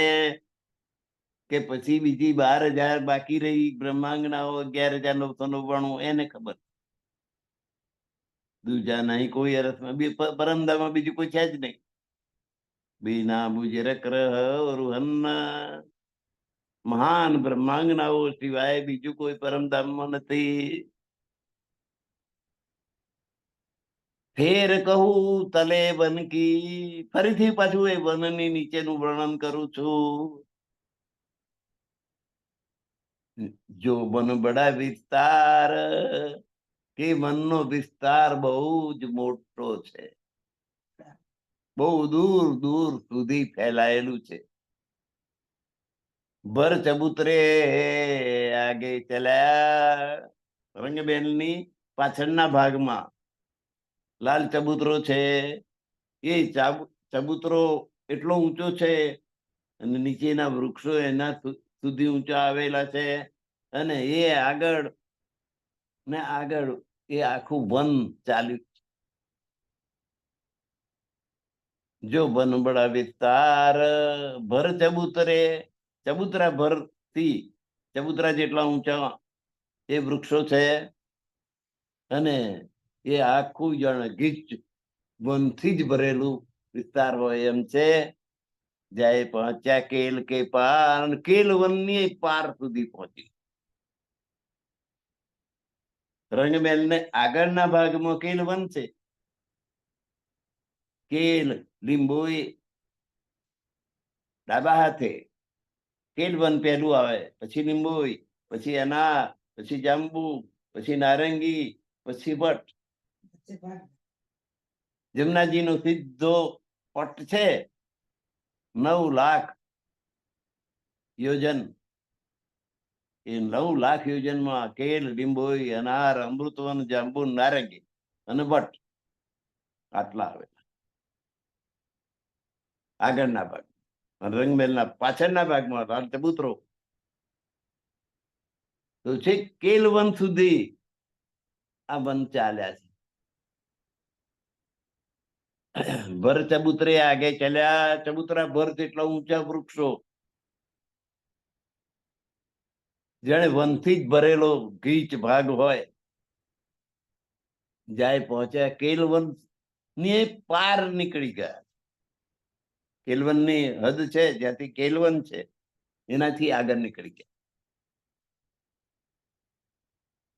કે પછી બીજી 12,000 બાકી રહી બ્રહ્માંગનાઓ 11,999 એને ખબર. દૂજા નહીં કોઈ અરસમાં પરમદામાં બીજું કોઈ છે જ નહીં. બીના બુજર ગ્રહ રૂહન મહાન બ્રહ્માંગનાઓ સિવાય બીજું કોઈ પરમધામમાં નથી. ફેર કહું તલે વન કી, ફરીથી પાછું એ વનની નીચેનું વર્ણન કરું છું. જો વન બડા વિસ્તાર, કે વનનો વિસ્તાર બહુ જ મોટો છે, બહુ દૂર દૂર સુધી ફેલાયેલું છે. ભર ચબૂતરે આગે ચલ્યા. રંગબેનની પાછળના ભાગમાં લાલ ચબૂતરો છે. એ ચબૂતરો એટલો ઊંચો છે અને નીચેના વૃક્ષો એના સુધી ઊંચા આવેલા છે. અને એ આગળ ને આગળ એ આખું વન ચાલ્યું. જો વન બડા વિસ્તાર, ભર ચબૂતરે, ચબૂતરા ભર થી, ચબૂતરા જેટલા ઊંચા એ વૃક્ષો છે. અને એ આખું જાણે ગીચ વનથી જ ભરેલું વિસ્તાર હોય એમ છે. જાય પહોંચ્યા કેલ કે પાર, કેલ વનની પાર સુધી પહોંચી. રંગમેલ ને આગળના ભાગમાં કેલ વન છે. કેલ લીંબોઈ ડાબા હાથે, કેલ વન પહેલું આવે, પછી લીંબોઈ, પછી અનાર, પછી જાંબુ, પછી નારંગી, પછી વટ. જમનાજીનો સીધો પટ છે 9 લાખ યોજન. એ 9 લાખ યોજનમાં કેલ, લીંબોઈ, અનાર, અમૃતવન, જાંબુ, નારંગી અને વટ આટલા આવે આગળના ભાગ. રંગમેલના પાછળના ભાગમાં લાલ ચબૂતરો તો છે. કેલ વન સુધી આ વન ચાલ્યા છે. ભર ચબૂતરે આગે ચલ્યા. ચબૂતરા ભર જેટલા ઊંચા વૃક્ષો, જેને વનથી જ ભરેલો ગીચ ભાગ હોય. જાય પહોંચ્યા કેલવન ની પાર નીકળી ગયા. કેલવન ની હદ છે જ્યાંથી કેલવન છે એનાથી આગળ નીકળી ગયા.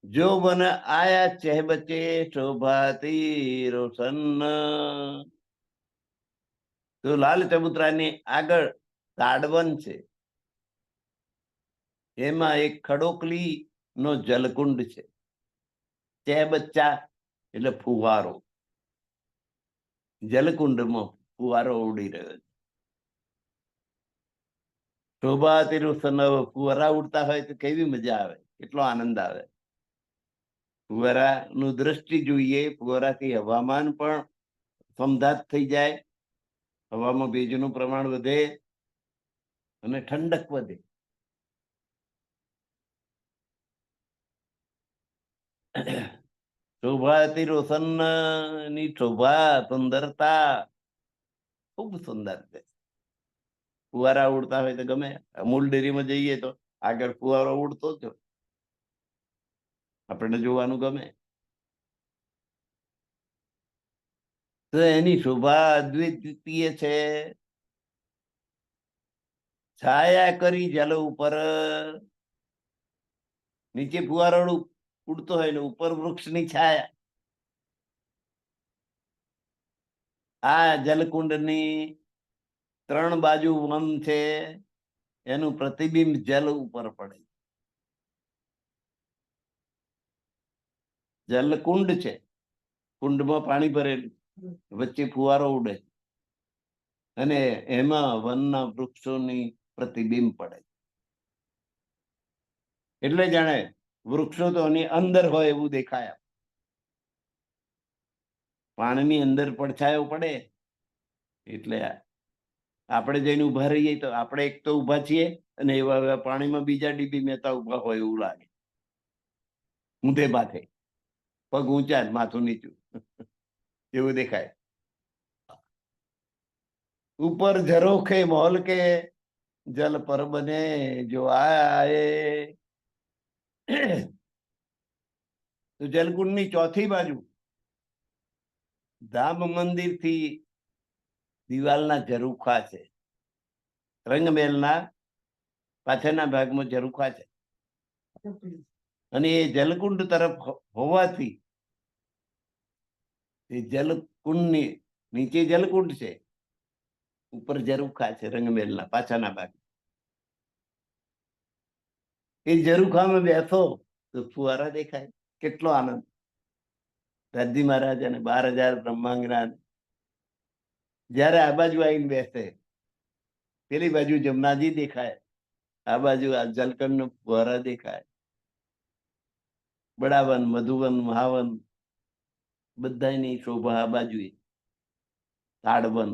જો વન આયા ચહ બચે શોભાતી રોશન. તો લાલ ચબૂતરાની આગળ તાડવન છે. એમાં એક ખડોકલી નો જલકુંડ છે. ચહ બચ્ચા એટલે ફુવારો. જલકુંડમાં ફુવારો ઉડી રહ્યો છે. શોભાતી રોશન. ફુવારા ઉડતા હોય તો કેવી મજા આવે, કેટલો આનંદ આવે. ફુવારાનું દ્રષ્ટિ જોઈએ. ફુવારાથી હવામાન પણ સમધાત થઈ જાય હવામાં ભેજનું પ્રમાણ વધે અને ઠંડક વધે. શોભા અતિ રોશન ની શોભા સુંદરતા ખૂબ સુંદર છે. ફુવારા ઉડતા હોય તો ગમે. અમૂલ ડેરીમાં જઈએ તો આગળ ફુવારો ઉડતો જ હોય. આપણને જોવાનું ગમે. તો એની શોભા અદ્વિતીય છે. છાયા કરી જલ ઉપર, નીચે ફુવારો ઉડતો હોય ને ઉપર વૃક્ષની છાયા. આ જલકુંડની 3 બાજુ વન છે, એનું પ્રતિબિંબ જલ ઉપર પડે. જલકુંડ છે, કુંડમાં પાણી ભરેલું, વચ્ચે ફુવારો ઉડે અને એમાં વનના વૃક્ષોની પ્રતિબિંબ પડે. એટલે જાણે વૃક્ષો તો એની અંદર હોય એવું દેખાય. પાણીની અંદર પડછાયો પડે એટલે આપણે જઈને ઉભા રહીએ તો આપણે એક તો ઉભા છીએ અને એવા પાણીમાં બીજા ડીબી મહેતા ઉભા હોય એવું લાગે. ઊંધે માથે, પગ ઊંચા માથું નીચું એવું દેખાય. ઉપર ઝરોખે મોલ કે જલ પર બને જો આએ. તો જલકુંડની ચોથી બાજુ ધામ મંદિર થી દિવાલના ઝરૂખા છે. રંગમહેલના પાછળના ભાગમાં ઝરૂખા છે અને એ જલકુંડ તરફ હોવાથી એ જલકુંડની નીચે જલકુંડ છે, ઉપર ઝરૂખા છે રંગમહેલના પાછળના ભાગ. એ ઝરૂખામાં બેસો તો ફુવારા દેખાય. કેટલો આનંદ. દર્દી મહારાજ અને 12,000 બ્રહ્માંગના જયારે આ બાજુ આવીને બેસે, પેલી બાજુ જમનાજી દેખાય, આ બાજુ આ જલકંડ નો ફુવારા દેખાય. બડાવન, મધુવન, મહાવન બધાની શોભા આ બાજુ. તાડવન.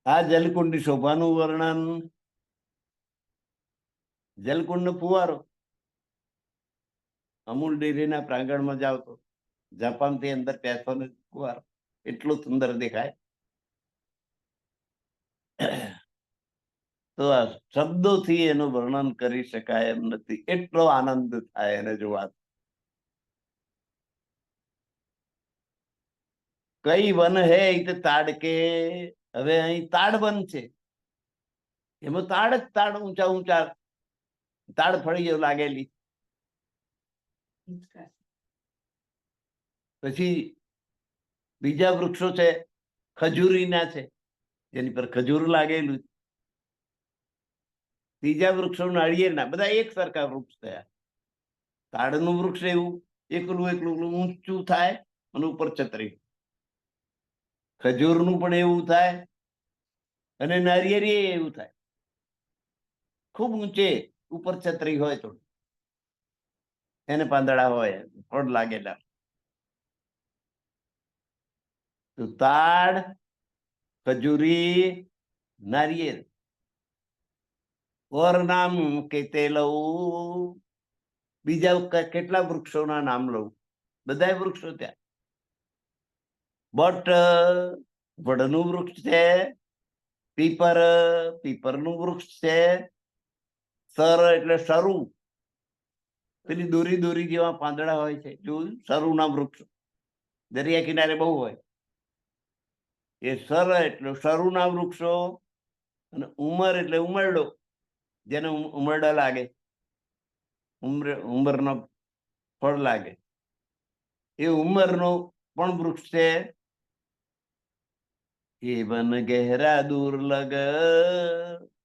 આ જલકુંડની શોભાનું વર્ણન. જલકુંડ નો ફુવારો અમૂલ ડેરીના પ્રાંગણમાં જાવ તો જાપાન થી અંદર પેસો ને ફુવારો એટલું સુંદર દેખાય. તો આ શબ્દોથી એનું વર્ણન કરી શકાય એમ નથી. એટલો આનંદ થાય એને જોવા. કઈ વન હે તો તાડ કે. હવે અહીં તાડ વન છે, એમાં તાડ જ તાડ, ઊંચા ઊંચા તાડ ફળીઓ લાગેલી. પછી બીજા વૃક્ષો છે, ખજૂરીના છે, જેની પર ખજૂર લાગેલું. ત્રીજા વૃક્ષો નાળિયેરના, બધા એક સરખા વૃક્ષ થયા. તાડનું વૃક્ષ એવું એકલું એકલું ઊંચું થાય અને ઉપર છત્રી. ખજૂરનું પણ એવું થાય અને નારિયેળી એવું થાય, ખૂબ ઊંચે, ઉપર છત્રી હોય થોડું, એને પાંદડા હોય, ફળ લાગેલા. તો તાડ, ખજૂરી, નારિયેળ. ઓર નામ કેતે લઉં, બીજા કેટલા વૃક્ષોના નામ લઉં, બધા વૃક્ષો ત્યાં. બટ વડનું વૃક્ષ છે, પીપર, પીપરનું વૃક્ષ છે, સર એટલે સરું, પેલી દોરી દોરી જેવા પાંદડા હોય છે, જોયું? સરુના વૃક્ષ દરિયા કિનારે બહુ હોય. એ સર એટલે સરુના વૃક્ષો. અને ઉમર એટલે ઉમરડો, જેને ઉમરડા લાગે, ઉંમરનો ફળ લાગે, એ ઉંમરનો પણ વૃક્ષ છે. એ વન ગહેરા દૂર લગ,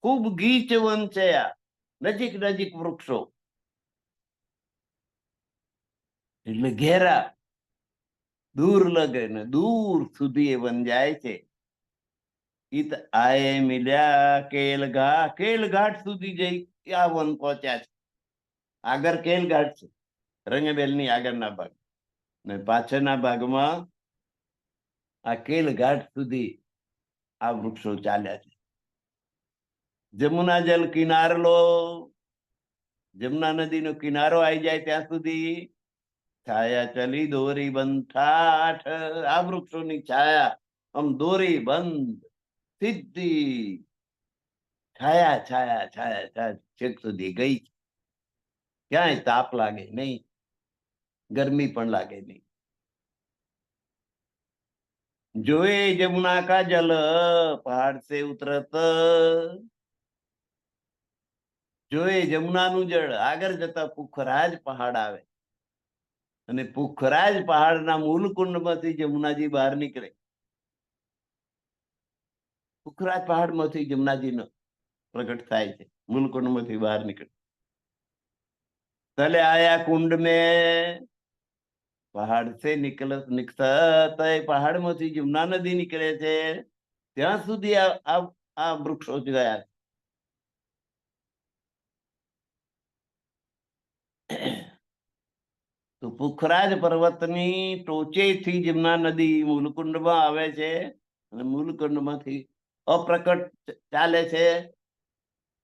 ખૂબ ગીચ વન છે આ, નજીક નજીક વૃક્ષો એટલે ઘેરા, દૂર લગે ને દૂર સુધી એ વન જાય છે. ઈત આયે મિલ્યા કેલઘા, કેલઘાટ સુધી જઈ આ વન પહોંચ્યા છે. આગળ કેલઘાટ છે, રંગબેલની આગળના ભાગ, ને પાછળના ભાગમાં આ કેલ ઘાટ સુધી આ વૃક્ષો ચાલ્યા છે. જમુના જલ કિનારલો, જમુના નદીનો કિનારો આવી જાય ત્યાં સુધી છાયા ચલી દોરી બંધ ઠાઠ, આ વૃક્ષોની છાયા આમ દોરી બંધ સીધી છાયા છાયા છાયા છાયા છેક સુધી ગઈ. ક્યાંય તાપ લાગે નહીં, ગરમી પણ લાગે નહીં. જોए जमुना का जल पहाड़ से उतरत, જોए જમુનાનું જળ આગળ જતા પુખરાજ પહાડ આવે અને પુખરાજ પહાડના મૂળ કુંડમાંથી જમુનાજી બહાર નીકળે. પુખરાજ પહાડમાંથી જમુનાજીનો પ્રગટ થાય છે, મૂળ કુંડમાંથી બહાર નીકળે. તલે આયા કુંડ में પહાડ સે નિકળત, પહાડમાંથી જમુના નદી નીકળે છે ત્યાં સુધી આ વૃક્ષો ગયા. તો પુખરાજ પર્વતની ટોચેથી જમુના નદી મૂલકુંડમાં આવે છે અને મૂલકુંડમાંથી અપ્રકટ ચાલે છે,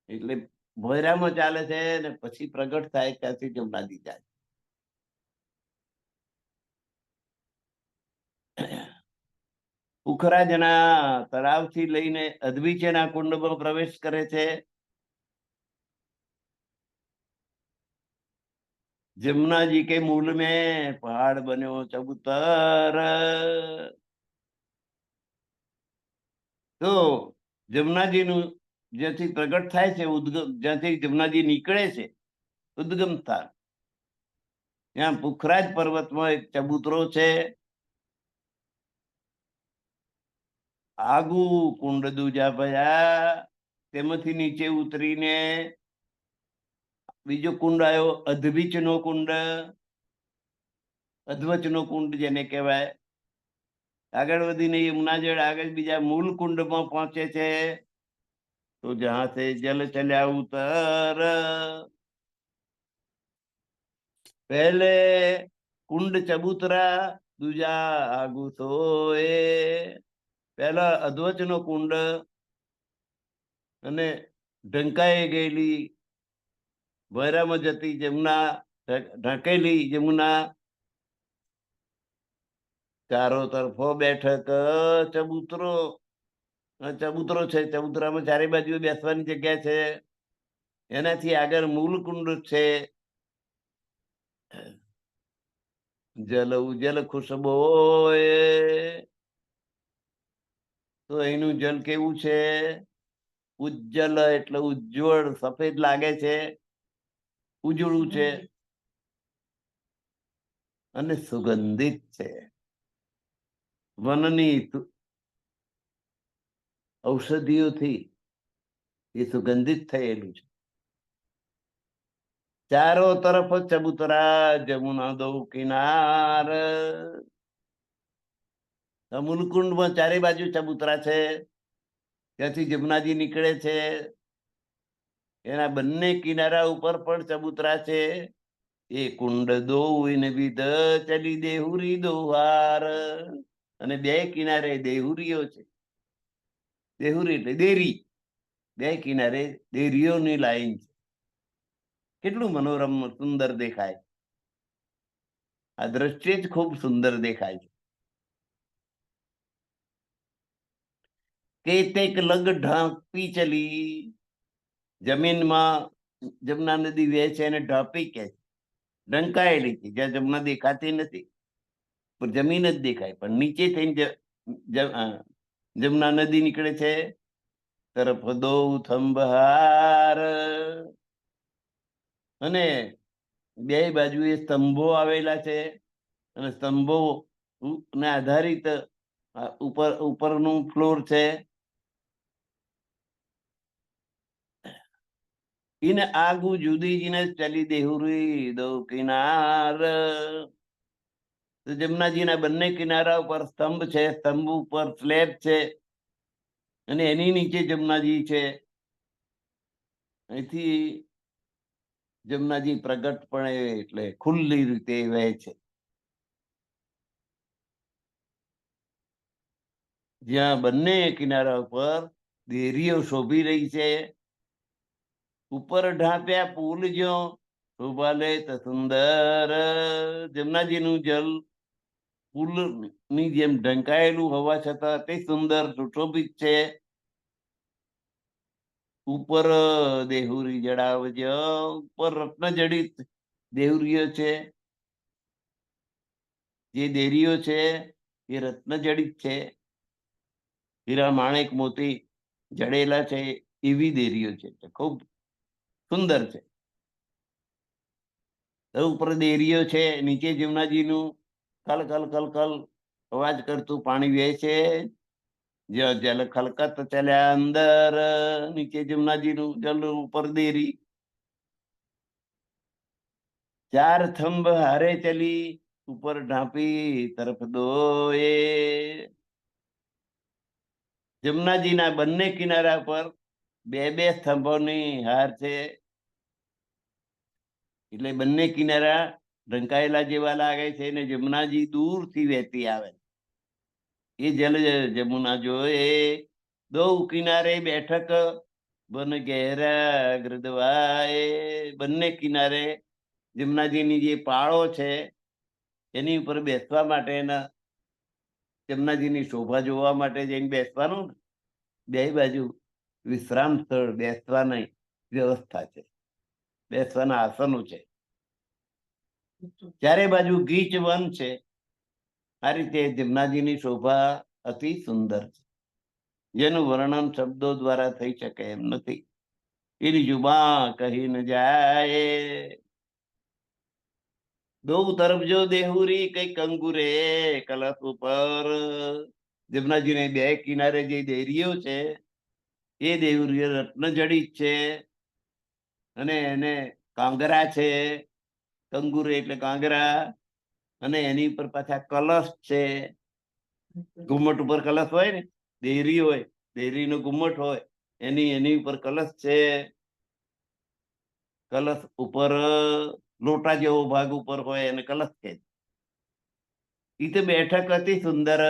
એટલે ભોયરામાં ચાલે છે ને પછી પ્રગટ થાય ત્યાંથી જમુનાજી જાય. પુખરાજના તળાવથી લઈને અધવિચેના કુંડમાં પ્રવેશ કરે છે. जमुना जी के मूल में पहाड़ बनो चबूतर, तो जमुनाजी નું જ્યાંથી પ્રગટ થાય છે, ઉદ્ગમ જ્યાંથી જમુનાજી નીકળે છે ઉદ્ગમ સ્થાન, ત્યાં પુખરાજ પર્વતમાં એક ચબૂતરો છે. આગુ કુંડ દૂજા ભયા, તેમાંથી નીચે ઉતરીને બીજો કુંડ આવ્યો અધવિચનો કુંડ, અધવચનો કુંડ જેને કહેવાય. આગળ વધીને યમુના જળ આગળ બીજા મૂળ કુંડમાં પહોંચે છે. તો જહાં સે જલ ચલ્યા ઉતર, પહેલે કુંડ ચબૂતરા, દૂજા આગુ સોએ. પહેલા અધવચનો કુંડ અને ઢંકાઈ ગયેલી ભૈરામાં જતી જમુના, ઢંકેલી જમુના, ચારો તરફો બેઠક ચબૂતરો, ચબૂતરો છે, ચબૂતરામાં ચારે બાજુ બેસવાની જગ્યા છે. એનાથી આગળ મૂળ કુંડ છે. જલ ઉજલ ખુશબોય, તો એનું જલ કેવું છે? ઉજ્જલ એટલે ઉજ્જવળ, સફેદ લાગે છે, ઉજળું છે અને સુગંધિત છે. વનની ઔષધિઓથી એ સુગંધિત થયેલું છે. ચારો તરફ ચબૂતરા, જમુના દો કિનાર, મૂલકુંડમાં ચારે બાજુ ચબૂતરા છે, ત્યાંથી જમુનાજી નીકળે છે. એના બંને કિનારા ઉપર પણ ચબૂતરા છે. એ કુંડ દો વિધ ચલી દેહુરી દોહાર, અને બે કિનારે દેહુરીઓ છે. દેહુરી એટલે દેરી, બે કિનારે દેરીઓની લાઈન છે. કેટલું મનોરમ સુંદર દેખાય, આ દ્રશ્ય જ ખૂબ સુંદર દેખાય છે. કેતેક લગ ઢાંપી ચલી, જમીનમાં જમુના નદી વહે છે એને ઢાંપી કે છે, ઢંકાયેલી છે, જ્યાં જમુના દેખાતી નથી, પણ જમીન જ દેખાય, પણ નીચે થઈને જમુના નદી નીકળે છે. તરફ દો થંબહાર, અને બે બાજુએ સ્તંભો આવેલા છે, અને સ્તંભો ને આધારિત ઉપરનું ફ્લોર છે. ઇન આગુ જુદી જીને ચલી દેહુરી દો કિનાર, તો જમુનાજીના બંને કિનારા ઉપર સ્તંભ છે, સ્તંભ ઉપર સ્લેબ છે, અને એની નીચે જમુનાજી છે. અહીંથી જમુનાજી પ્રગટપણે એટલે ખુલ્લી રીતે વહે છે. જ્યાં બંને કિનારા ઉપર દેરીઓ શોભી રહી છે. ઉપર ઢાંપ્યા પુલ જો શોભાલે સુંદર. જમનાજીનું જલ પુલ ની જેમ ઢંકાયેલું હોવા છતાં અતિ સુંદર સુશોભિત છે. ઉપર દેહુરી જડાવજો. ઉપર રત્ન જડિત દેહુરીઓ છે. જે દેરીઓ છે એ રત્ન જડિત છે. હીરા માણેક મોતી જડેલા છે એવી દેરીઓ છે. ખૂબ સુંદર છે. ઉપર દેરીઓ છે, નીચે જમનાજીનું કલ કલ કલ કલ અવાજ કરતું પાણી વહે છે. જલ ખલકત ચાલ્યા અંદર. નીચે જમનાજીનું જલ, ઉપર દેરી. ચાર થંભ હારે ચલી ઉપર ઢાંપી તરફ દોએ. જમનાજીના બંને કિનારા પર બે બે સ્તંભોની હાર છે. એટલે બંને કિનારા ઢંકાયેલા જેવા લાગે છે ને જમનાજી દૂરથી વહેતી આવે. એ જલ જમુના જોએ. દો કિનારે બેઠક બન ગહેરા ગૃદવાય. બંને કિનારે જમનાજીની જે પાળો છે એની ઉપર બેસવા માટેના, જમનાજીની શોભા જોવા માટે જઈને બેસવાનું ને, બે બાજુ વિશ્રામ સ્થળ, બેસવાની વ્યવસ્થા છે, બેસવાના આસનો છે. ચારે બાજુ ગીચ વન છે. આ રીતે જમનાજીની શોભા અતિ સુંદર છે, જેનું વર્ણન શબ્દો દ્વારા થઈ શકે એમ નથી. એની જુબા કહી ન જાય. દો તરફ જો દેહુરી કઈ કંગુરે કલશ ઉપર. જમનાજીને બે કિનારે જે દેરીઓ છે એ દેહુરીઓ રત્ન જડિત છે અને એને કાંગરા છે. કંગુરે એટલે કાંગરા. અને એની ઉપર પાછા કલશ છે. ઘુમ્મટ ઉપર કલશ હોય ને, દેરી હોય, દેરીનો ઘુમ્મટ હોય, એની ઉપર કલશ છે. કલશ ઉપર લોટા જેવો ભાગ ઉપર હોય એને કલશ છે. એ તો બેઠક અતિ સુંદર.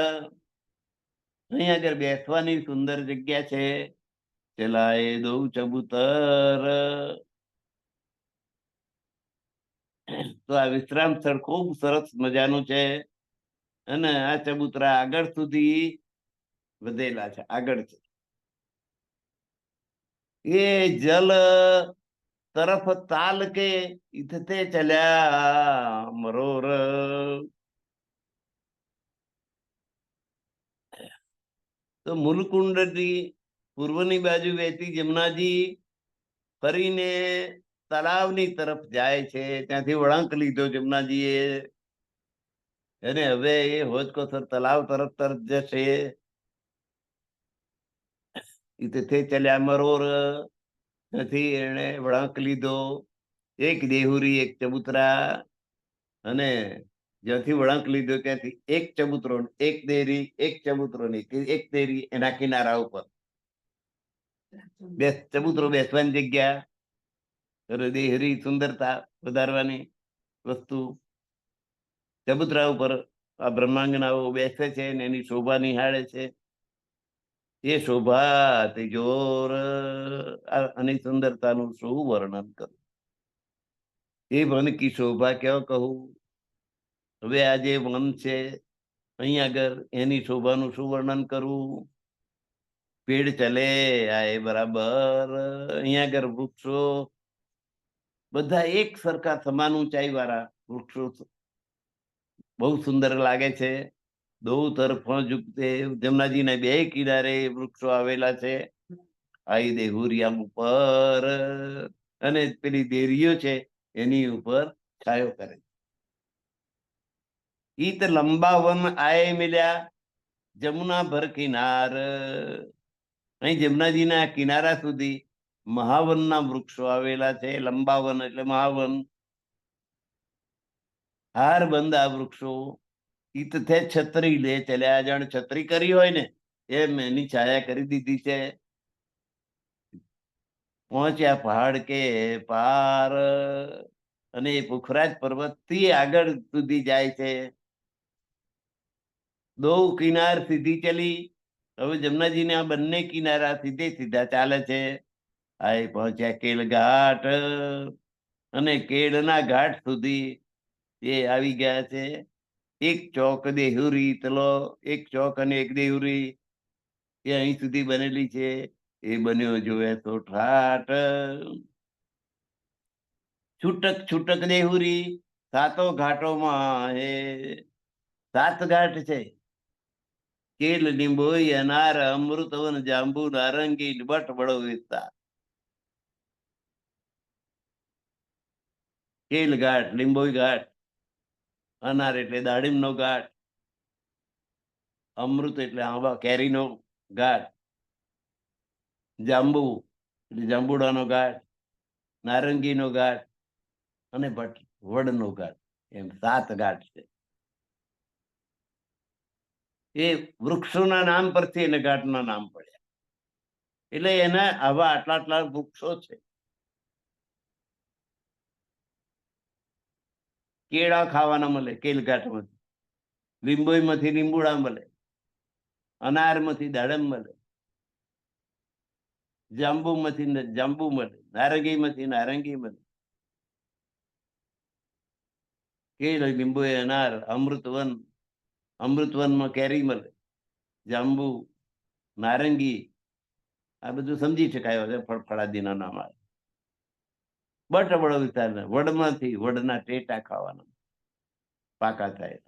અહીં આગળ બેસવાની સુંદર જગ્યા છે. ચલાય દઉં ચબૂતર. તો આ વિશ્રામ સ્થળ ખૂબ સરસ મજાનું છે. અને આ ચબૂતરા આગળ સુધી વધેલા છે, આગળ છે. એ જલ તરફ તાલ કે ઇથતે ચલ્યા મરોર. તો મૂલકુંડથી પૂર્વની બાજુ વહેતી જમનાજી ફરીને તળાવની તરફ જાય છે. ત્યાંથી વળાંક લીધો જમનાજીએ અને હવે એ હોજકોસર તળાવ તરફ જશે. ઇથતે ચલ્યા મરોર. ત્યાંથી એને વળાંક લીધો. એક દેહુરી, એક ચબૂતરા. અને જ્યાંથી વળાંક લીધો ત્યાંથી એક ચબૂતરો, એક દેરી, એક ચબૂતરો ની એક દેરી એના કિનારા ઉપર ચબૂતરો બેસવાની જગ્યા, દેહરી સુંદરતા વધારવાની વસ્તુ. ચબૂતરા ઉપર આ બ્રહ્માંગનાઓ બેસે છે ને એની શોભા નિહાળે છે. એ શોભા તિજોર. અને સુંદરતાનું શું વર્ણન કરું. એ વન કી શોભા ક્યાં કહું. હવે આ જે વન છે અહીં આગળ એની શોભાનું શું વર્ણન કરવું. પેડ ચલે આય બરાબર. અહીં આગળ વૃક્ષો બધા એક સરખા સમાન ઊંચાઈ વાળા વૃક્ષો બહુ સુંદર લાગે છે. દો તરફ જમનાજીના બે કિનારે વૃક્ષો આવેલા છે. આઈ દેહુરિયામ ઉપર અને પેલી દેરીઓ છે એની ઉપર છાયો કરે. ઈત લંબા વન આય મિલ્યા જમુના ભર કિનાર. અહીં જમનાજીના કિનારા સુધી મહાવનના વૃક્ષો આવેલા છે. લંબાવન એટલે મહાવન. હાર બંધ આ વૃક્ષો. ઈત થે છત્રી લે ચલ્યા. જાણ છત્રી કરી હોય ને એમ એની છાયા કરી દીધી છે. પહોંચ્યા પહાડ કે પાર. અને એ પુખરાજ પર્વત થી આગળ સુધી જાય છે. દો કિનાર સીધી ચલી. હવે જમનાજીને આ બંને કિનારા સીધે સીધા ચાલે છે. આ પહોંચ્યા કેળ ઘાટ, અને કેળના ઘાટ સુધી એ આવી ગયા છે. એક ચોક દેહુરી, ચલો એક ચોક અને એક દેહુરી એ અહીં સુધી બનેલી છે. એ બન્યો જોવે તો ઠાટ. છૂટક છૂટક દેહુરી, સાતો ઘાટોમાં એ 7 ઘાટ છે. કેલ, લીંબોઈ, અનાર, અમૃતવન, જાંબુ, નારંગી, બટ, બળો વિસ્તાર. કેલ ઘાટ, લીંબોઈ ઘાટ, અનાર એટલે દાડીમનો ઘાટ, અમૃત એટલે આંબા કેરીનો ઘાટ, જાંબુ એટલે જાંબુડાનો ઘાટ, નારંગીનો ઘાટ અને વડનો ઘાટ. એમ 7 ઘાટ છે. એ વૃક્ષોના નામ પરથી એને ઘાટના નામ પડ્યા. એટલે એના આવા આટલા આટલા વૃક્ષો છે. કેળા ખાવાના મળે કેલઘાટમાંથી, લીંબોઈમાંથી લીંબુડા મળે, અનારમાંથી દાડમ મળે, જાંબુમાંથી જાંબુ મળે, નારંગીમાંથી નારંગી મળે. કેળ, લીંબુ, અનાર, અમૃતવન, અમૃતવનમાં કેરી મળે, જાંબુ, નારંગી, આ બધું સમજી શકાય છે. ફળફળાદીના નામ આવે. બટ, બળો વિસ્તાર, વડમાંથી વડના ટેટા ખાવાના પાકા થાય.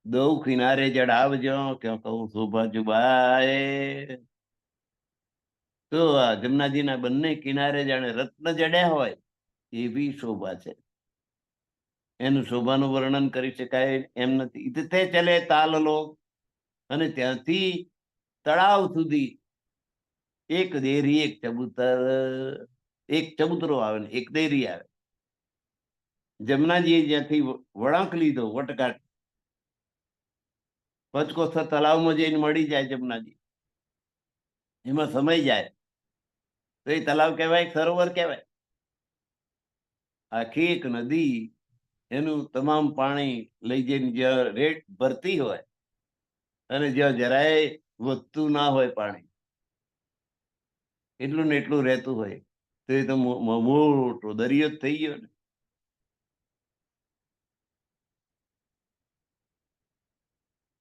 દો કિનારે જડાવજો, ક્યાં કહું શોભા જુબાએ. તો આ જમનાજીના બંને કિનારે જાણે રત્ન જડ્યા હોય એવી શોભા છે. એનું શોભાનું વર્ણન કરી શકાય એમ નથી. ઇતતે ચલે તાલલો, અને ત્યાંથી તળાવ સુધી એક દેરી એક ચબૂતર, એક ચબૂતરો આવે ને એક દેરી આવે. જમનાજીએ જ્યાંથી વળાંક લીધો વટઘાટ, પંચકોસર તળાવમાં જઈને મળી જાય જમનાજી, એમાં સમય જાય તો એ તળાવ કહેવાય, સરોવર કહેવાય. આખી એક નદી એનું તમામ પાણી લઈ જઈને જ્યાં રેટ ભરતી હોય અને જ્યાં જરાય વધતું ના હોય પાણી, એટલું ને એટલું રહેતું હોય, તો એ તો મોટો દરિયો જ થઈ ગયો ને.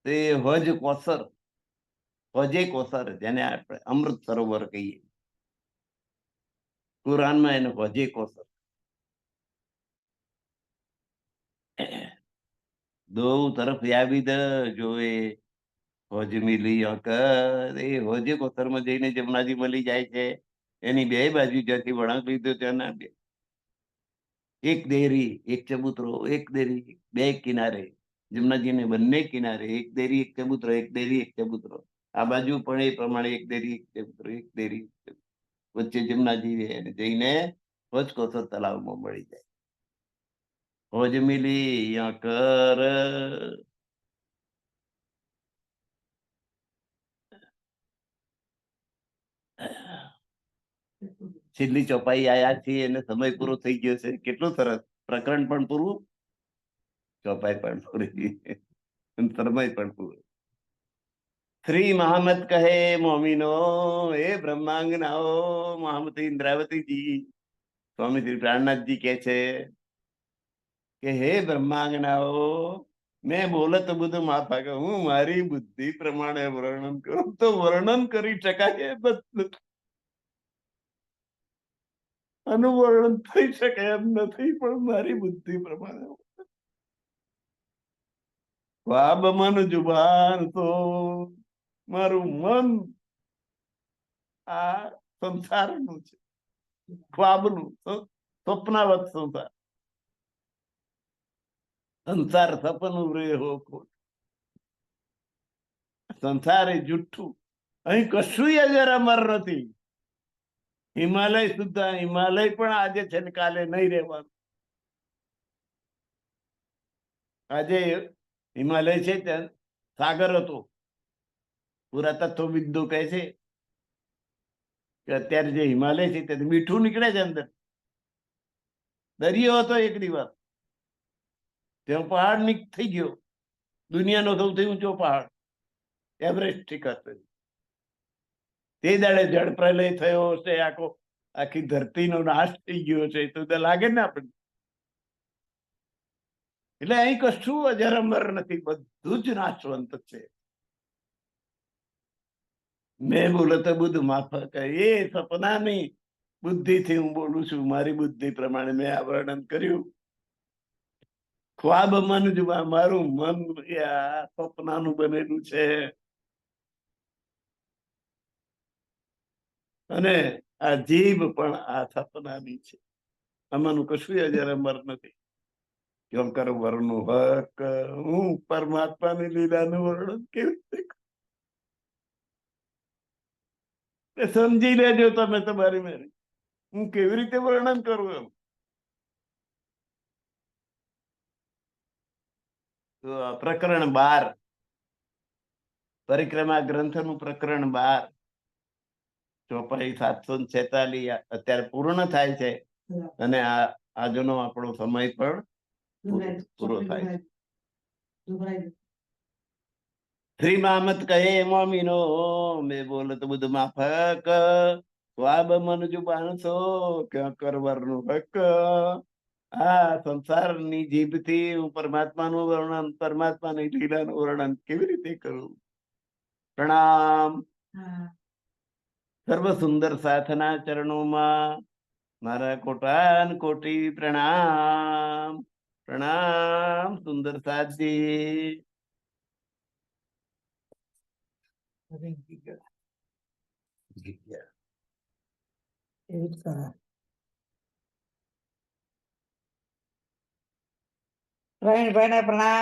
તે હજ કોસર, હજે કોસર, જેને આપણે અમૃત સરોવર કહીએ, કુરાનમાં એને હજે કોસર. દો તરફ યાબીદ જોવે હોજ મિલી અકર. એ હોજે કોસરમાં જઈને જમનાજી મળી જાય છે. એની બે બાજુ જ્યાંથી વળાંક લીધો ત્યાંના એક દેરી એક ચબૂતરો, એક દેરી બે કિનારે, જમનાજીને બંને કિનારે એક દેરી એક ચબૂતરો, એક દેરી એક ચબૂતરો. આ બાજુ પણ એ પ્રમાણે એક દેરી એક ચબૂતરો, એક દેરી વચ્ચે જમનાજી જઈને હોજકોસર તળાવમાં મળી જાય. હોજ મિલી અકર. છેલ્લી ચોપાઈ આયા છે અને સમય પૂરો થઈ ગયો છે. કેટલું સરસ! પ્રકરણ પણ પૂરું, ચોપાઈ પણ પૂરી, સમય પણ પૂરું. શ્રી મહામત કહે મોમીનો, એ બ્રહ્માંગનાઓ, મહામતી ઇન્દ્રાવતીજી, સ્વામી શ્રી પ્રાણનાથજી કે છે કે હે બ્રહ્માંગનાઓ, મેં બોલત બધું માફા કે હું મારી બુદ્ધિ પ્રમાણે વર્ણન કરું તો વર્ણન કરી શકાય એમ જ નથી, અનુવર્ણન થઈ શકે એમ નથી, પણ મારી બુદ્ધિ પ્રમાણે. વાબ મન જુબાન તો, મારું મન આ સંસારનું છે, ખ્વાબનું, સ્વપ્નાવત સંસાર. સંસાર સપનું રે હો ખોટ, સંસાર એ જુઠ્ઠું. અહીં કશું અજર અમર નથી. હિમાલય સુદ્ધા, હિમાલય પણ આજે છે ને કાલે નહીં રહેવાનું. આજે હિમાલય છે ત્યાં સાગર હતો. પુરાતત્વવિદો કહે છે કે અત્યારે જે હિમાલય છે તે મીઠું નીકળે છે અંદર. દરિયો હતો એક દિવસ, ત્યાં પહાડ થઈ ગયો, દુનિયાનો સૌથી ઊંચો પહાડ. એવરેસ્ટ શિખર સુધી. તે દાડે જળ પ્રલય થયો હશે, આખી ધરતીનો નાશ થઈ ગયો છે તો લાગે ને આપણે. એટલે અહીં કશું અજર અમર નથી, બધું જ નાશવંત છે. મેં બોલો તો બુદ્ધ માફક, એ સપનાની બુદ્ધિથી હું બોલું છું. મારી બુદ્ધિ પ્રમાણે મેં આ વર્ણન કર્યું. ખ્વાબ મન જુબા, મારું મન આ સપનાનું બનેલું છે. અને આ જીભ પણ આ સપનાની છે. આમાંનું કશું અજર અમર નથી. કેમ કરો વર્ણનું હક, હું પરમાત્માની લીલાનું વર્ણન કેવી રીતે સમજી લેજો તમે તમારી મેરી. હું કેવી રીતે વર્ણન કરું એમ. તો પ્રકરણ 12, પરિક્રમા ગ્રંથનું પ્રકરણ 12, ચોપાઈ 746 અત્યારે પૂર્ણ થાય છે. અને આજનો આપણો સમય પણ પૂરો થાય છે. શ્રી મામત કહે મોમીનો, મેં બોલો તો બધું માફક. સ્વાબ મન જુબાનસો ક્યાં કરવાનું હક. આ સંસારની જીભથી હું પરમાત્માનું વર્ણન, પરમાત્માની લીલાનું વર્ણન કેવી રીતે કરું. પ્રણામ. સર્વ સુંદર સાથના ચરણોમાં મારા કોટાન કોટી પ્રણામ. પ્રણામ સુંદર સાધજી. પ્રવીણભાઈને પ્રણામ.